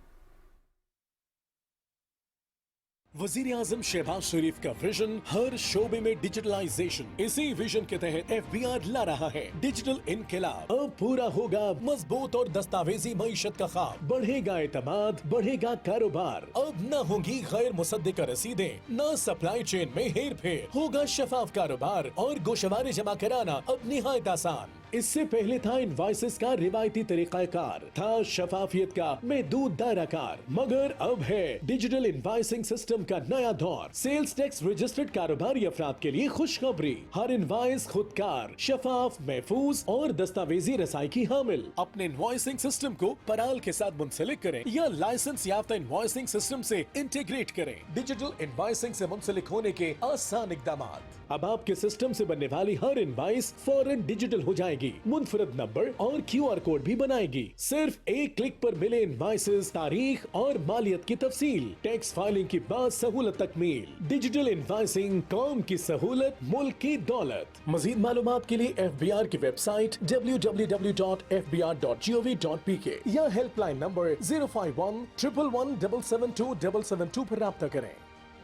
وزیر اعظم شہباز شریف کا ویژن ہر شعبے میں ڈیجیٹلائزیشن. اسی ویژن کے تحت FBR لا رہا ہے ڈیجیٹل انقلاب. اب پورا ہوگا مضبوط اور دستاویزی معیشت کا خواب. بڑھے گا اعتماد، بڑھے گا کاروبار. اب نہ ہوں گی غیر مصدقہ رسیدیں، نہ سپلائی چین میں ہیر پھیر. ہوگا شفاف کاروبار اور گوشوارے جمع کرانا اب نہایت آسان. اس سے پہلے تھا انوائسز کا روایتی طریقہ کار، تھا شفافیت کا محدود دائرہ کار، مگر اب ہے ڈیجیٹل انوائسنگ سسٹم کا نیا دور. سیلز ٹیکس رجسٹرڈ کاروباری افراد کے لیے خوشخبری. ہر انوائس خودکار، شفاف، محفوظ اور دستاویزی رسائی کی حامل. اپنے انوائسنگ سسٹم کو پرال کے ساتھ منسلک کریں یا لائسنس یافتہ انوائسنگ سسٹم سے انٹیگریٹ کریں. ڈیجیٹل انوائسنگ سے منسلک ہونے کے آسان اقدامات. اب آپ کے سسٹم سے بننے والی ہر انوائس فوراً ڈیجیٹل ہو جائے گی. منفرد نمبر اور QR کوڈ بھی بنائے گی. صرف ایک کلک پر ملے انوائسز، تاریخ اور مالیت کی تفصیل. ٹیکس فائلنگ کی بعد سہولت تکمیل. ڈیجیٹل انوائسنگ، قوم کی سہولت، ملک کی دولت. مزید معلومات کے لیے FBR کی ویب سائٹ www.fbr.gov.pk یا ہیلپ لائن نمبر 051-111-772-772 پر رابطہ کریں.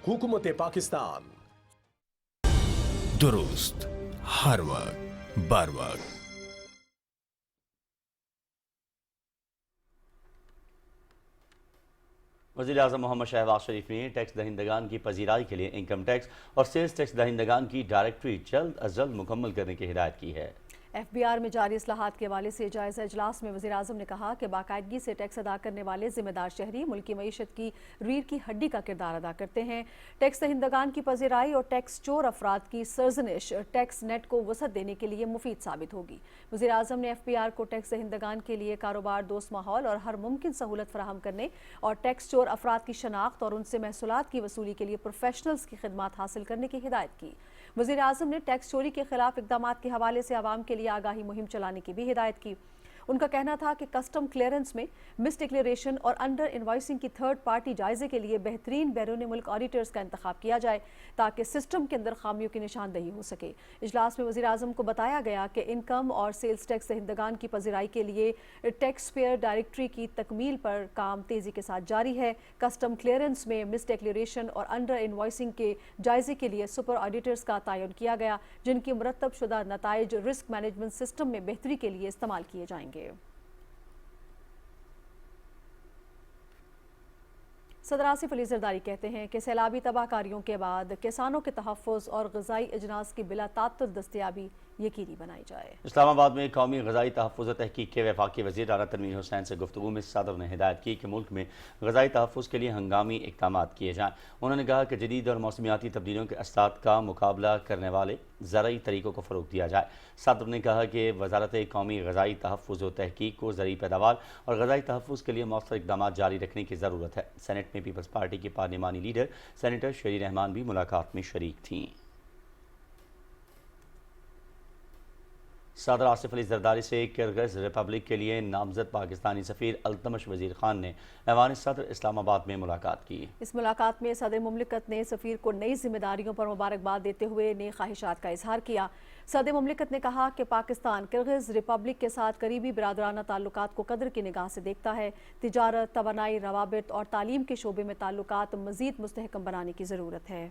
حکومت پاکستان. درست ہر وقت بار وقت. وزیر اعظم محمد شہباز شریف نے ٹیکس دہندگان کی پذیرائی کے لیے انکم ٹیکس اور سیلز ٹیکس دہندگان کی ڈائریکٹری جلد از جلد مکمل کرنے کی ہدایت کی ہے. FBR میں جاری اصلاحات کے حوالے سے جائزہ اجلاس میں وزیر اعظم نے کہا کہ باقاعدگی سے ٹیکس ادا کرنے والے ذمہ دار شہری ملکی معیشت کی ریڑھ کی ہڈی کا کردار ادا کرتے ہیں. ٹیکس دہندگان کی پذیرائی اور ٹیکس چور افراد کی سرزنش ٹیکس نیٹ کو وسعت دینے کے لیے مفید ثابت ہوگی. وزیر اعظم نے FBR کو ٹیکس دہندگان کے لیے کاروبار دوست ماحول اور ہر ممکن سہولت فراہم کرنے اور ٹیکس چور افراد کی شناخت اور ان سے محصولات کی وصولی کے لیے پروفیشنلز کی خدمات حاصل کرنے کی ہدایت کی. وزیر اعظم نے ٹیکس چوری کے خلاف اقدامات کے حوالے سے عوام کے لیے آگاہی مہم چلانے کی بھی ہدایت کی. ان کا کہنا تھا کہ کسٹم کلیئرنس میں مس ڈکلیریشن اور انڈر انوائسنگ کی تھرڈ پارٹی جائزے کے لیے بہترین بیرون ملک آڈیٹرز کا انتخاب کیا جائے تاکہ سسٹم کے اندر خامیوں کی نشاندہی ہو سکے. اجلاس میں وزیر اعظم کو بتایا گیا کہ انکم اور سیلز ٹیکس دہندگان کی پذیرائی کے لیے ٹیکس پیئر ڈائریکٹری کی تکمیل پر کام تیزی کے ساتھ جاری ہے. کسٹم کلیئرنس میں مس ڈکلیریشن اور انڈر انوائسنگ کے جائزے کے لیے سپر آڈیٹرز کا تعین کیا گیا جن کی مرتب شدہ نتائج رسک مینجمنٹ سسٹم میں بہتری کے لیے استعمال کیے جائیں گے. صدر آصف علی زرداری کہتے ہیں کہ سیلابی تباہ کاریوں کے بعد کسانوں کے تحفظ اور غذائی اجناس کی بلا تعطل دستیابی یقینی بنائی جائے. اسلام آباد میں قومی غذائی تحفظ و تحقیق کے وفاقی وزیر رانا تنویر حسین سے گفتگو میں صدر نے ہدایت کی کہ ملک میں غذائی تحفظ کے لیے ہنگامی اقدامات کیے جائیں. انہوں نے کہا کہ جدید اور موسمیاتی تبدیلیوں کے اثرات کا مقابلہ کرنے والے زرعی طریقوں کو فروغ دیا جائے. صدر نے کہا کہ وزارت قومی غذائی تحفظ و تحقیق کو زرعی پیداوار اور غذائی تحفظ کے لیے مؤثر اقدامات جاری رکھنے کی ضرورت ہے. سینٹ میں پیپلز پارٹی کی پارلیمانی لیڈر سینیٹر شیری رحمان بھی ملاقات میں شریک تھیں. صدر آصف علی زرداری سے کرغز ریپبلک کے لیے نامزد پاکستانی سفیر التمش وزیر خان نے ایوان صدر اسلام آباد میں ملاقات کی۔ اس ملاقات میں صدر مملکت نے سفیر کو نئی ذمہ داریوں پر مبارکباد دیتے ہوئے نئی خواہشات کا اظہار کیا۔ صدر مملکت نے کہا کہ پاکستان کرغز ریپبلک کے ساتھ قریبی برادرانہ تعلقات کو قدر کی نگاہ سے دیکھتا ہے۔ تجارت، توانائی، روابط اور تعلیم کے شعبے میں تعلقات مزید مستحکم بنانے کی ضرورت ہے۔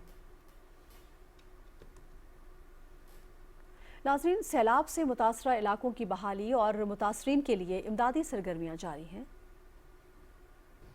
ناظرین، سیلاب سے متاثرہ علاقوں کی بحالی اور متاثرین کے لیے امدادی سرگرمیاں جاری ہیں۔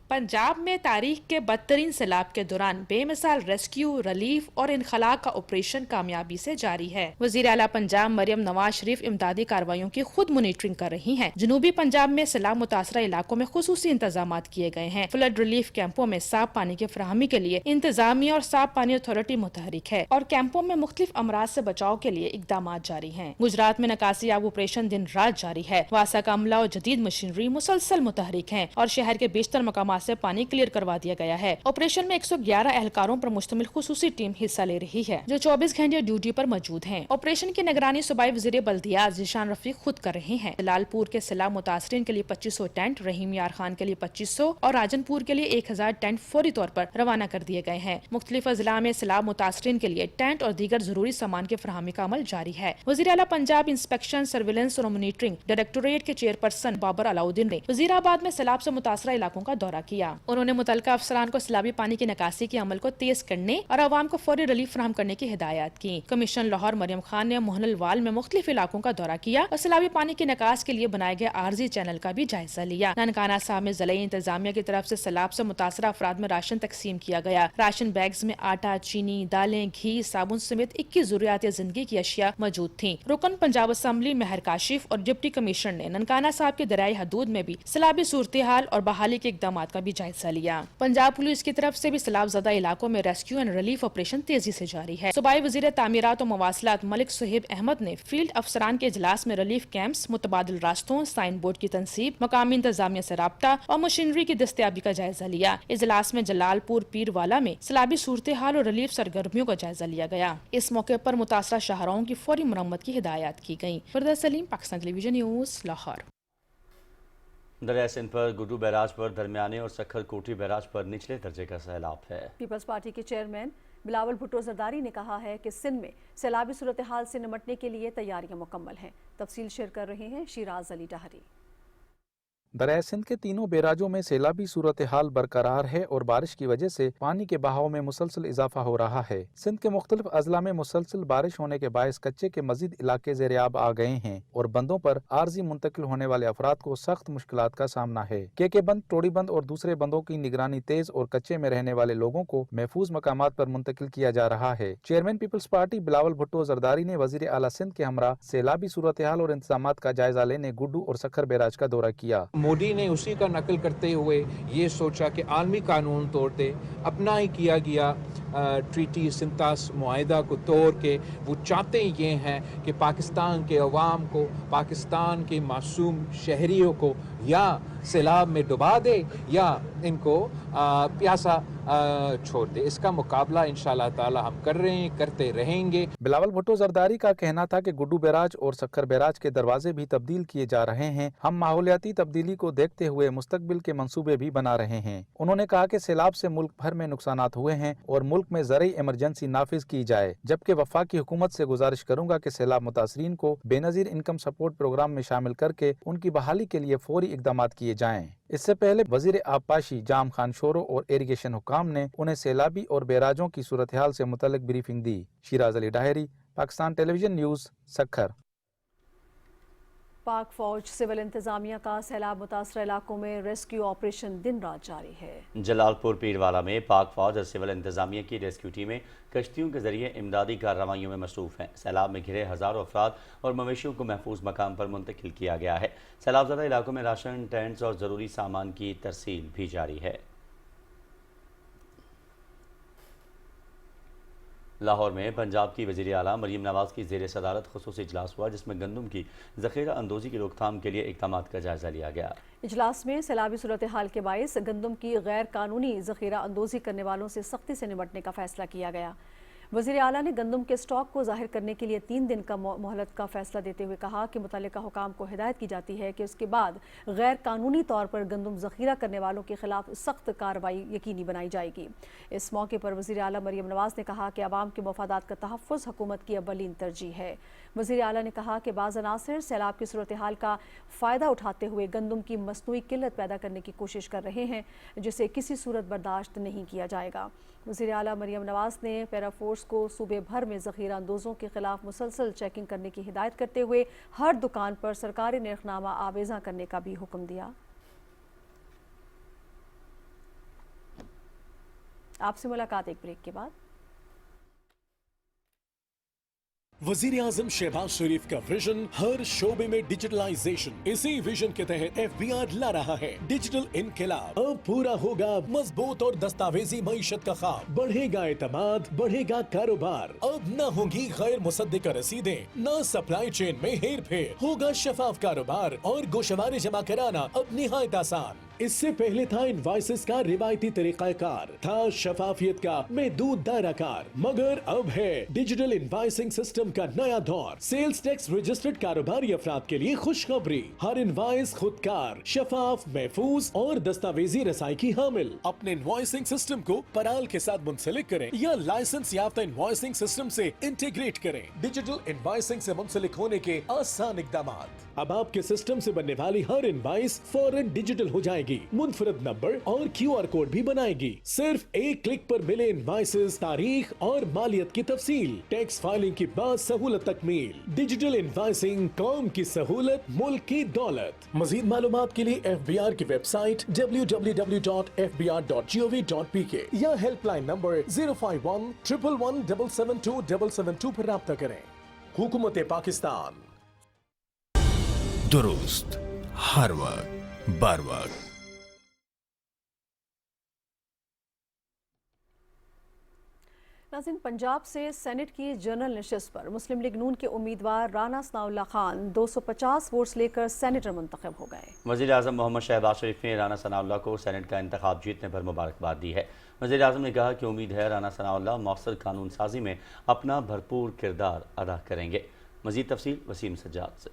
پنجاب میں تاریخ کے بدترین سیلاب کے دوران بے مثال ریسکیو، ریلیف اور انخلاء کا آپریشن کامیابی سے جاری ہے۔ وزیر اعلیٰ پنجاب مریم نواز شریف امدادی کارروائیوں کی خود مانیٹرنگ کر رہی ہیں۔ جنوبی پنجاب میں سیلاب متاثرہ علاقوں میں خصوصی انتظامات کیے گئے ہیں۔ فلڈ ریلیف کیمپوں میں صاف پانی کی فراہمی کے لیے انتظامیہ اور صاف پانی اتھارٹی متحرک ہے اور کیمپوں میں مختلف امراض سے بچاؤ کے لیے اقدامات جاری ہیں۔ گجرات میں نکاسی یاب آپریشن دن رات جاری ہے۔ واسا کا عملہ اور جدید مشینری مسلسل متحرک ہیں اور شہر کے بیشتر مقامات سے پانی کلیئر کروا دیا گیا ہے۔ آپریشن میں 111 اہلکاروں پر مشتمل خصوصی ٹیم حصہ لے رہی ہے جو 24 گھنٹے ڈیوٹی پر موجود ہیں۔ آپریشن کی نگرانی صوبائی وزیر بلدیات ذیشان رفیق خود کر رہے ہیں۔ جلال پور کے سیلاب متاثرین کے لیے 2500 ٹینٹ، رحیم یار خان کے لیے 2500 اور راجن پور کے لیے 1000 ٹینٹ فوری طور پر روانہ کر دیے گئے ہیں۔ مختلف اضلاع میں سیلاب متاثرین کے لیے ٹینٹ اور دیگر ضروری سامان کی فراہمی کا عمل جاری ہے۔ وزیر اعلیٰ پنجاب انسپیکشن، سرویلنس اور مانیٹرنگ ڈائریکٹوریٹ کے چیئرپرسن بابر علاؤدین نے وزیر آباد میں سیلاب سے متاثرہ علاقوں کا دورہ کیا۔ انہوں نے متعلقہ افسران کو سیلابی پانی کی نکاسی کے عمل کو تیز کرنے اور عوام کو فوری ریلیف فراہم کرنے کی ہدایات کی۔ کمشنر لاہور مریم خان نے موہن الوال میں مختلف علاقوں کا دورہ کیا اور سیلابی پانی کی نکاس کے لیے بنائے گئے عارضی چینل کا بھی جائزہ لیا۔ ننکانہ صاحب میں ضلعی انتظامیہ کی طرف سے سیلاب سے متاثرہ افراد میں راشن تقسیم کیا گیا۔ راشن بیگز میں آٹا، چینی، دالیں، گھی، صابن سمیت 21 ضروریات زندگی کی اشیاء موجود تھیں۔ رکن پنجاب اسمبلی مہر کاشف اور ڈپٹی کمشنر نے ننکانہ صاحب کے دریائی حدود میں بھی سیلابی صورتحال اور بحالی کے اقدامات کا بھی جائزہ لیا۔ پنجاب پولیس کی طرف سے بھی سیلاب زدہ علاقوں میں ریسکیو اینڈ ریلیف آپریشن تیزی سے جاری ہے۔ صوبائی وزیر تعمیرات و مواصلات ملک صہیب احمد نے فیلڈ افسران کے اجلاس میں ریلیف کیمپس، متبادل راستوں، سائن بورڈ کی تنصیب، مقامی انتظامیہ سے رابطہ اور مشینری کی دستیابی کا جائزہ لیا۔ اجلاس میں جلال پور پیر والا میں سیلابی صورتحال اور ریلیف سرگرمیوں کا جائزہ لیا گیا۔ اس موقع پر متاثرہ شاہراہوں کی فوری مرمت کی ہدایات کی گئیں۔ فردوس سلیم، پاکستان ٹیلی ویژن نیوز، لاہور۔ دریائے سندھ پر گڈو بیراج پر درمیانے اور سکھر کوٹھی بیراج پر نچلے درجے کا سیلاب ہے۔ پیپلز پارٹی کے چیئرمین بلاول بھٹو زرداری نے کہا ہے کہ سندھ میں سیلابی صورتحال سے نمٹنے کے لیے تیاریاں مکمل ہیں۔ تفصیل شیئر کر رہے ہیں شیراز علی ڈہری۔ دریائے سندھ کے تینوں بیراجوں میں سیلابی صورتحال برقرار ہے اور بارش کی وجہ سے پانی کے بہاؤ میں مسلسل اضافہ ہو رہا ہے۔ سندھ کے مختلف اضلاع میں مسلسل بارش ہونے کے باعث کچے کے مزید علاقے زیر آب آ گئے ہیں اور بندوں پر عارضی منتقل ہونے والے افراد کو سخت مشکلات کا سامنا ہے۔ کے بند، ٹوڑی بند اور دوسرے بندوں کی نگرانی تیز اور کچے میں رہنے والے لوگوں کو محفوظ مقامات پر منتقل کیا جا رہا ہے۔ Chairman Peoples Party Bilawal Bhutto Zardari نے وزیر اعلیٰ سندھ کے ہمراہ سیلابی صورتحال اور انتظامات کا جائزہ لینے گڈو اور سکھر بیراج کا دورہ کیا۔ مودی نے اسی کا نقل کرتے ہوئے یہ سوچا کہ عالمی قانون توڑتے اپنا ہی کیا گیا ٹریٹی سنتاس معاہدہ کو توڑ کے وہ چاہتے یہ ہیں کہ پاکستان کے عوام کو، پاکستان کے معصوم شہریوں کو یا سیلاب میں ڈبا دے یا ان کو پیاسا چھوڑ دے۔ اس کا مقابلہ انشاءاللہ تعالی ہم کر رہے ہیں، کرتے رہیں گے۔ بلاول بھٹو زرداری کا کہنا تھا کہ گڈو بیراج اور سکھر بیراج کے دروازے بھی تبدیل کیے جا رہے ہیں۔ ہم ماحولیاتی تبدیلی کو دیکھتے ہوئے مستقبل کے منصوبے بھی بنا رہے ہیں۔ انہوں نے کہا کہ سیلاب سے ملک بھر میں نقصانات ہوئے ہیں اور ملک میں زرعی ایمرجنسی نافذ کی جائے، جبکہ وفاقی حکومت سے گزارش کروں گا کہ سیلاب متاثرین کو بے نظیر انکم سپورٹ پروگرام میں شامل کر کے ان کی بحالی کے لیے فوری اقدامات کیے جائیں۔ اس سے پہلے وزیر آبپاشی جام خان شورو اور ایریگیشن حکام نے انہیں سیلابی اور بیراجوں کی صورتحال سے متعلق بریفنگ دی۔ شیراز علی ڈاہری، پاکستان ٹیلی ویژن نیوز، سکھر۔ پاک فوج سول انتظامیہ کا سیلاب متاثرہ علاقوں میں ریسکیو آپریشن دن رات جاری ہے۔ جلال پور پیروالا میں پاک فوج اور سول انتظامیہ کی ریسکیو ٹیمیں کشتیوں کے ذریعے امدادی کارروائیوں میں مصروف ہیں۔ سیلاب میں گھرے ہزاروں افراد اور مویشیوں کو محفوظ مقام پر منتقل کیا گیا ہے۔ سیلاب زدہ علاقوں میں راشن، ٹینٹس اور ضروری سامان کی ترسیل بھی جاری ہے۔ لاہور میں پنجاب کی وزیر اعلیٰ مریم نواز کی زیر صدارت خصوصی اجلاس ہوا، جس میں گندم کی ذخیرہ اندوزی کی روک تھام کے لیے اقدامات کا جائزہ لیا گیا۔ اجلاس میں سیلابی صورتحال کے باعث گندم کی غیر قانونی ذخیرہ اندوزی کرنے والوں سے سختی سے نمٹنے کا فیصلہ کیا گیا۔ वज़ीर आला ने गंदम के स्टॉक को ज़ाहिर करने के लिए 3 दिन का मोहलत का फैसला देते हुए कहा कि मुतल्लिका हुकाम को हिदायत की जाती है कि उसके बाद गैर कानूनी तौर पर गंदम ज़ख़ीरा करने वालों के खिलाफ सख्त कार्रवाई यकीनी बनाई जाएगी। इस मौके पर वज़ीर आला मरियम नवाज़ ने कहा कि आवाम के मफादात का तहफ़्फ़ुज़ हुकूमत की अव्वलीन तरजीह है। वज़ीर आला ने कहा कि बाज़ अनासिर सैलाब की सूरत हाल का फ़ायदा उठाते हुए गंदम की मसनूई किल्लत पैदा करने की कोशिश कर रहे हैं, जिसे किसी सूरत बर्दाश्त नहीं किया जाएगा। वज़ीर आला मरियम नवाज़ ने पैरा फोर्स को सूबे भर में ज़ख़ीरा अंदोज़ों के खिलाफ मुसलसल चेकिंग करने की हिदायत करते हुए हर दुकान पर सरकारी निर्खनामा आवेज़ा करने का भी हुक्म दिया। आपसे मुलाकात एक ब्रेक के बाद। वजीर आजम शहबाज शरीफ का विजन हर शोबे में डिजिटलाइजेशन। इसी विजन के तहत FBR ला रहा है डिजिटल इनकलाब। अब पूरा होगा मजबूत और दस्तावेजी मईशत का ख्वाब। बढ़ेगा एतमाद, बढ़ेगा कारोबार। अब न होंगी गैर मुसद्दिका रसीदें, न सप्लाई चेन में हेर फेर। होगा शफाफ कारोबार और गोशवारे जमा कराना अब निहायत आसान। इससे पहले था इनवाइसेस का रिवायती तरीकाकार, था शफाफियत का महदूद दायरा कार, मगर अब है डिजिटल इनवाइसिंग सिस्टम का नया दौर। सेल्स टैक्स रजिस्टर्ड कारोबारी अफराद के लिए खुशखबरी। हर इनवाइस खुदकार, शफाफ, महफूज और दस्तावेजी रसाई की हामिल। अपने इनवाइसिंग सिस्टम को पराल के साथ मुंसलिक करें या लाइसेंस याफ्ता इनवाइसिंग सिस्टम से इंटीग्रेट करें। डिजिटल इनवाइसिंग से मुंसलिक होने के आसान इकदाम। अब आपके सिस्टम से बनने वाली हर इनवाइस फौरन डिजिटल हो जाएगी, मुनफरद नंबर और QR कोड भी बनाएगी। सिर्फ एक क्लिक पर मिले इनवाइसेस, तारीख और मालियत की तफसील। टैक्स फाइलिंग की बाद सहूलत तकमील। डिजिटल इनवाइसिंग, कौम की सहूलत, मुल्क की दौलत। मजीद मालूमात के लिए FBR की वेबसाइट www.fbr.gov.pk या हेल्पलाइन नंबर 051-111-772-772 पर राब्ता करें। हुकूमत पाकिस्तान। दुरुस्त, हर वक्त, बर वक्त। नाज़रीन, पंजाब से सेनेट की जनरल नशिस्त पर मुस्लिम लीग नून के उम्मीदवार राना सनाउल्लाह खान 250 वोट्स लेकर सेनेटर मुंतखब हो गए। वज़ीर आज़म मोहम्मद शहबाज शरीफ ने राना सनाउल्लाह को सेनेट का इंतखाब जीतने पर मुबारकबाद दी है। वज़ीर आज़म ने कहा कि उम्मीद है राना सनाउल्लाह मौसर कानून साजी में अपना भरपूर किरदार अदा करेंगे। मज़ीद तफसील वसीम सज्जाद से।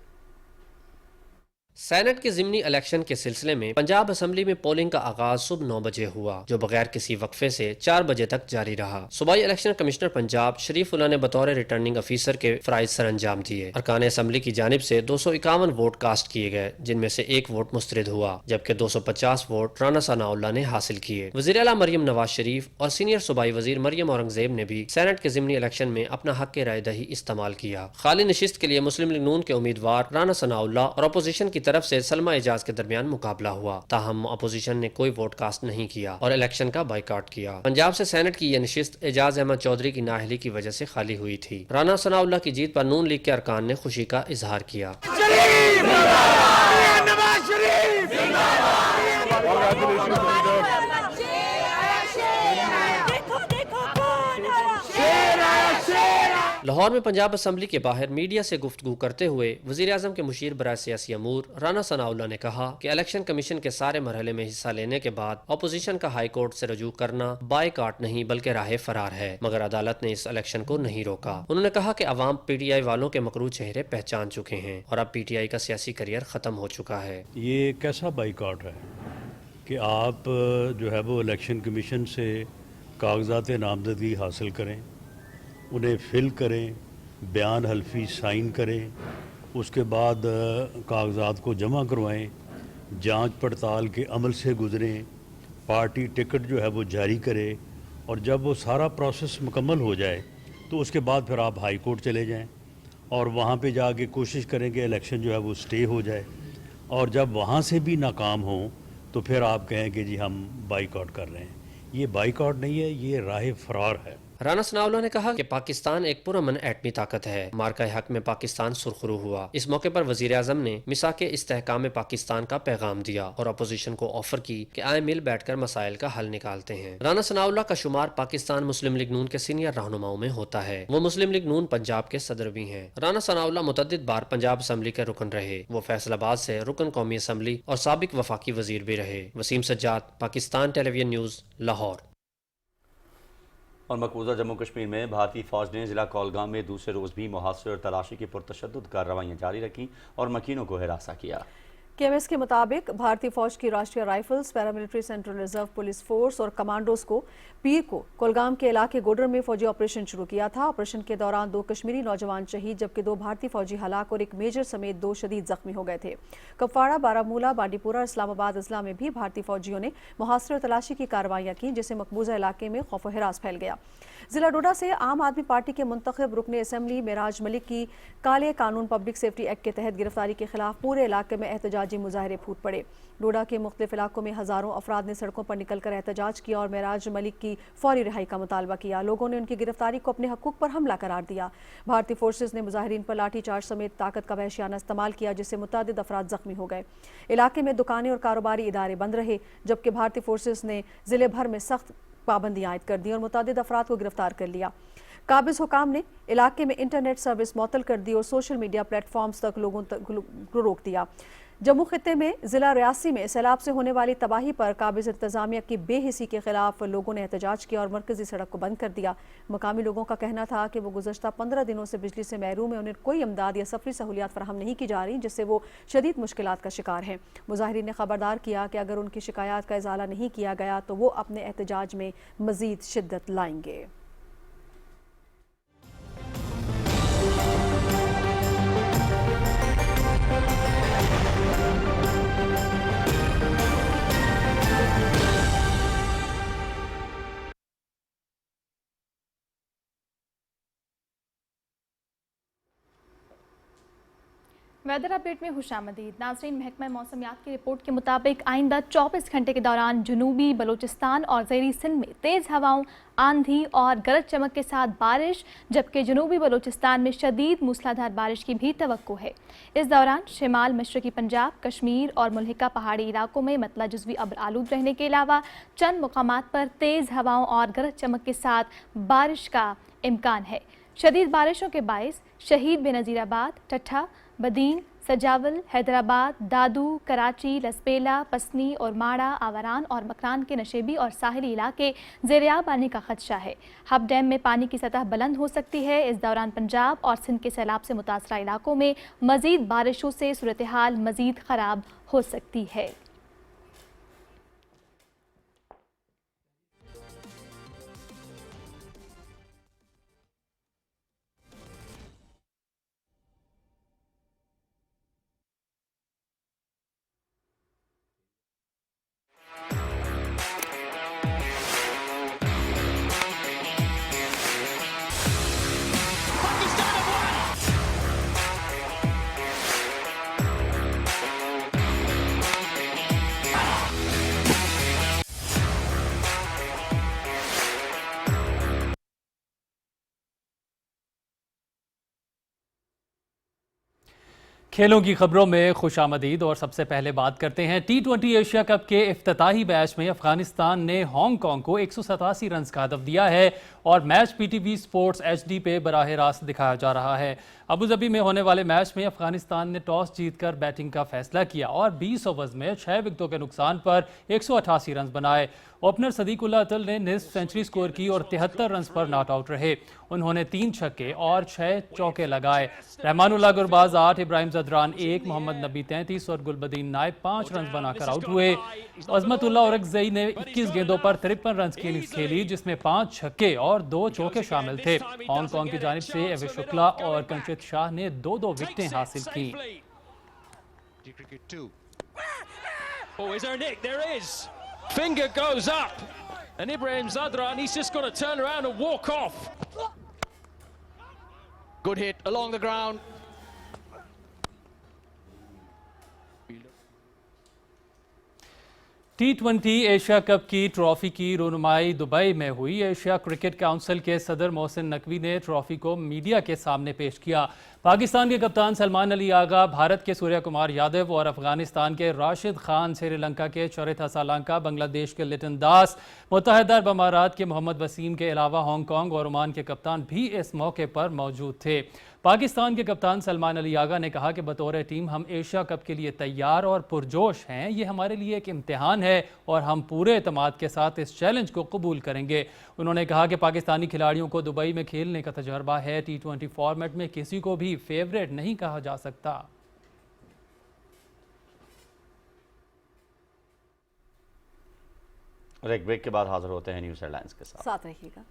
सेनेट के ज़िमनी इलेक्शन के सिलसिले में पंजाब असम्बली में पोलिंग का आगाज सुबह 9 बजे हुआ, जो बगैर किसी वक्फे से 4 बजे तक जारी रहा। सूबाई इलेक्शन कमिश्नर पंजाब शरीफुल्लाह ने बतौर रिटर्निंग अफीसर के फ़राइज़ सर अंजाम दिए। अरकान असम्बली की जानिब से 251 वोट कास्ट किए गए, जिनमें से 1 वोट मुस्तरद हुआ, जबकि 250 वोट राना सनाउल्लाह ने हासिल किए। वज़ीर आला मरियम नवाज शरीफ और सीनियर सूबाई वज़ीर मरियम औरंगज़ेब ने भी सेनेट के ज़िमनी इलेक्शन में अपना हक के राय दही इस्तेमाल किया। खाली नशिस्त के लिए मुस्लिम लीग नून के उम्मीदवार राना सनाउल्लाह और अपोजिशन की तरफ से सलमा एजाज के दरमियान मुकाबला हुआ, ताहम अपोजिशन ने कोई वोट कास्ट नहीं किया और इलेक्शन का बाइकआउट किया। पंजाब से सेनेट की यह नशिस्त एजाज अहमद चौधरी की नाअहली की वजह से खाली हुई थी। राना सनाउल्लाह की जीत पर नून लीग के अरकान ने खुशी का इजहार किया। लाहौर में पंजाब असम्बली के बाहर मीडिया से गुफ्तगू करते हुए वज़ीर आज़म के मुशीर बराए सियासी अमूर राना सनाउल्लाह ने कहा कि इलेक्शन कमीशन के सारे मरहले में हिस्सा लेने के बाद अपोजिशन का हाई कोर्ट से रजू करना बाइकआउट नहीं बल्कि राह फरार है, मगर अदालत ने इस इलेक्शन को नहीं रोका। उन्होंने कहा कि अवाम PTI वालों के मकरू चेहरे पहचान चुके हैं और अब PTI का सियासी करियर ख़त्म हो चुका है। ये कैसा बाइकआउट है कि आप जो है वो इलेक्शन कमीशन से कागजात नामजदगी हासिल करें, उन्हें फिल करें, बयान हल्फी साइन करें, उसके बाद कागजात को जमा करवाएं, जांच पड़ताल के अमल से गुज़रें, पार्टी टिकट जो है वो जारी करे और जब वो सारा प्रोसेस मुकम्मल हो जाए तो उसके बाद फिर आप हाई कोर्ट चले जाएं और वहाँ पे जाके कोशिश करें कि इलेक्शन जो है वो स्टे हो जाए और जब वहाँ से भी नाकाम हो तो फिर आप कहें कि जी हम बाइकआउट कर रहे हैं। ये बाइकआउट नहीं है, ये राह फरार है। राना सनाउल्लाह ने कहा कि पाकिस्तान एक पुरअमन एटमी ताकत है। मार्का हक में पाकिस्तान सुरखरू हुआ। इस मौके पर वजीर आज़म ने मिसाक इस्तेहकाम पाकिस्तान का पैगाम दिया और अपोजिशन को ऑफर की कि आए मिल बैठकर मसाइल का हल निकालते हैं। राना सनाउल्लाह का शुमार पाकिस्तान मुस्लिम लीग नून के सीनियर रहनुमाओं में होता है। वो मुस्लिम लीग नून पंजाब के सदर भी हैं। राना सनाउल्लाह मुतअद्दिद बार पंजाब असम्बली के रुकन रहे। वो फैसलाबाद से रुकन कौमी असम्बली और साबिक वफाकी वजीर भी रहे। Waseem Sajjad, Pakistan television news, Lahore. اور مقبوضہ جموں کشمیر میں بھارتی فوج نے ضلع کولگام میں دوسرے روز بھی محاصرے اور تلاشی کی پرتشدد کارروائیاں جاری رکھیں اور مکینوں کو ہراساں کیا۔ KMS کے مطابق بھارتی فوج کی Rashtriya rifles, paramilitary central reserve police force اور کمانڈوز کو پیر کو کولگام کے علاقے گوڈر میں فوجی آپریشن شروع کیا تھا۔ آپریشن کے دوران 2 کشمیری نوجوان شہید جبکہ 2 بھارتی فوجی ہلاک اور 1 میجر سمیت 2 شدید زخمی ہو گئے تھے۔ کپواڑہ، بارہمولہ، بانڈی پورہ اور اسلام آباد اضلاع میں بھی بھارتی فوجیوں نے محاصرے اور تلاشی کی کارروائیاں کی، جس سے مقبوضہ علاقے میں خوف و ہراس پھیل گیا۔ ضلع ڈوڈا سے عام آدمی پارٹی کے منتخب رکن اسمبلی معراج ملک کی کالے قانون پبلک سیفٹی ایکٹ کے تحت گرفتاری کے خلاف پورے علاقے میں احتجاجی مظاہرے پھوٹ پڑے۔ ڈوڈا کے مختلف علاقوں میں ہزاروں افراد نے سڑکوں پر نکل کر احتجاج کیا اور معراج ملک کی فوری رہائی کا مطالبہ کیا۔ لوگوں نے ان کی گرفتاری کو اپنے حقوق پر حملہ قرار دیا۔ بھارتی فورسز نے مظاہرین پر لاٹھی چارج سمیت طاقت کا وحشیانہ استعمال کیا، جس سے متعدد افراد زخمی ہو گئے۔ علاقے میں دکانیں اور کاروباری ادارے بند رہے، جبکہ بھارتی فورسز نے ضلع بھر میں سخت پابندیاں عائد کر دی اور متعدد افراد کو گرفتار کر لیا۔ قابض حکام نے علاقے میں انٹرنیٹ سروس معطل کر دی اور سوشل میڈیا پلیٹ فارمز تک لوگوں کو روک دیا۔ جموں خطے میں ضلع ریاسی میں سیلاب سے ہونے والی تباہی پر قابض انتظامیہ کی بے حسی کے خلاف لوگوں نے احتجاج کیا اور مرکزی سڑک کو بند کر دیا۔ مقامی لوگوں کا کہنا تھا کہ وہ گزشتہ 15 دنوں سے بجلی سے محروم ہیں، انہیں کوئی امداد یا سفری سہولیات فراہم نہیں کی جا رہی، جس سے وہ شدید مشکلات کا شکار ہیں۔ مظاہرین نے خبردار کیا کہ اگر ان کی شکایات کا ازالہ نہیں کیا گیا تو وہ اپنے احتجاج میں مزید شدت لائیں گے۔ ویدر اپڈیٹ میں خوش آمدید ناظرین۔ محکمہ موسمیات کی رپورٹ کے مطابق آئندہ 24 گھنٹے کے دوران جنوبی بلوچستان اور زیریں سندھ میں تیز ہوائیں، آندھی اور گرج چمک کے ساتھ بارش، جبکہ جنوبی بلوچستان میں شدید موسلادھار بارش کی بھی توقع ہے۔ اس دوران شمال مشرقی پنجاب، کشمیر اور ملحقہ پہاڑی علاقوں میں مطلع جزوی ابر آلود رہنے کے علاوہ چند مقامات پر تیز ہوائیں اور گرج چمک کے ساتھ بارش کا امکان ہے۔ شدید بارشوں کے باعث شہید بے نظیر آباد، ٹٹھہ، بدین، سجاول، حیدرآباد، دادو، کراچی، لسپیلا، پسنی اور ماڑا، آوران اور مکران کے نشیبی اور ساحلی علاقے زیرآب آنے کا خدشہ ہے۔ ہب ڈیم میں پانی کی سطح بلند ہو سکتی ہے۔ اس دوران پنجاب اور سندھ کے سیلاب سے متاثرہ علاقوں میں مزید بارشوں سے صورتحال مزید خراب ہو سکتی ہے۔ کھیلوں کی خبروں میں خوش آمدید اور سب سے پہلے بات کرتے ہیں T20 ایشیا کپ کے افتتاحی میچ میں افغانستان نے ہانگ کانگ کو 187 رنز کا ہدف دیا ہے اور میچ PTV سپورٹس HD پہ براہ راست دکھایا جا رہا ہے۔ ابوظہبی میں ہونے والے میچ میں افغانستان نے ٹاس جیت کر بیٹنگ کا فیصلہ کیا اور 20 اوورز میں 6 وکٹوں کے نقصان پر 188 رنز بنائے۔ اوپنر صدیق اللہ عطل نے نصف سنچری سکور کی اور 73 رنز پر ناٹ آؤٹ رہے۔ انہوں نے 3 چھکے اور 6 چوکے لگائے۔ رحمان اللہ گرباز 8، ابراہیم زدران 1، محمد نبی 33 اور گلبدین نائب 5 رنز بنا کر آؤٹ ہوئے۔ عظمت اللہ اورکزئی نے 21 گیندوں پر 53 رنز کی اننگز کھیلی، جس میں 5 چھکے اور 2 چوکے شامل تھے۔ ہانگ کانگ کی جانب سے ایوے شکلا اور کنشت شاہ نے 2 وکٹیں حاصل کی۔ Finger goes up, and Ibrahim Zadran, he's just got to turn around and walk off. Good hit along the ground. T20 Asia cup کی ٹرافی کی رونمائی دبئی میں ہوئی۔ ایشیا کرکٹ کونسل کے صدر محسن نقوی نے ٹرافی کو میڈیا کے سامنے پیش کیا۔ पाकिस्तान के कप्तान सलमान अली आगा भारत के सूर्य कुमार यादव और अफगानिस्तान के राशिद खान, श्रीलंका के चौरिथा सालांका, बांग्लादेश के लिटन दास, मुत्तहिदा अरब अमारात के मोहम्मद वसीम के अलावा हांगकांग और ओमान के कप्तान भी इस मौके पर मौजूद थे। पाकिस्तान के कप्तान सलमान अली आगा ने कहा कि बतौर टीम हम एशिया कप के लिए तैयार और पुरजोश हैं। ये हमारे लिए एक इम्तिहान है और हम पूरे एतमाद के साथ इस चैलेंज को कबूल करेंगे। उन्होंने कहा कि पाकिस्तानी खिलाड़ियों को दुबई में खेलने का तजर्बा है। T20 फॉर्मेट में किसी को भी फेवरेट नहीं कहा जा सकता। और एक ब्रेक के बाद हाजिर होते हैं न्यूज़ हेडलाइंस के साथ रहिएगा।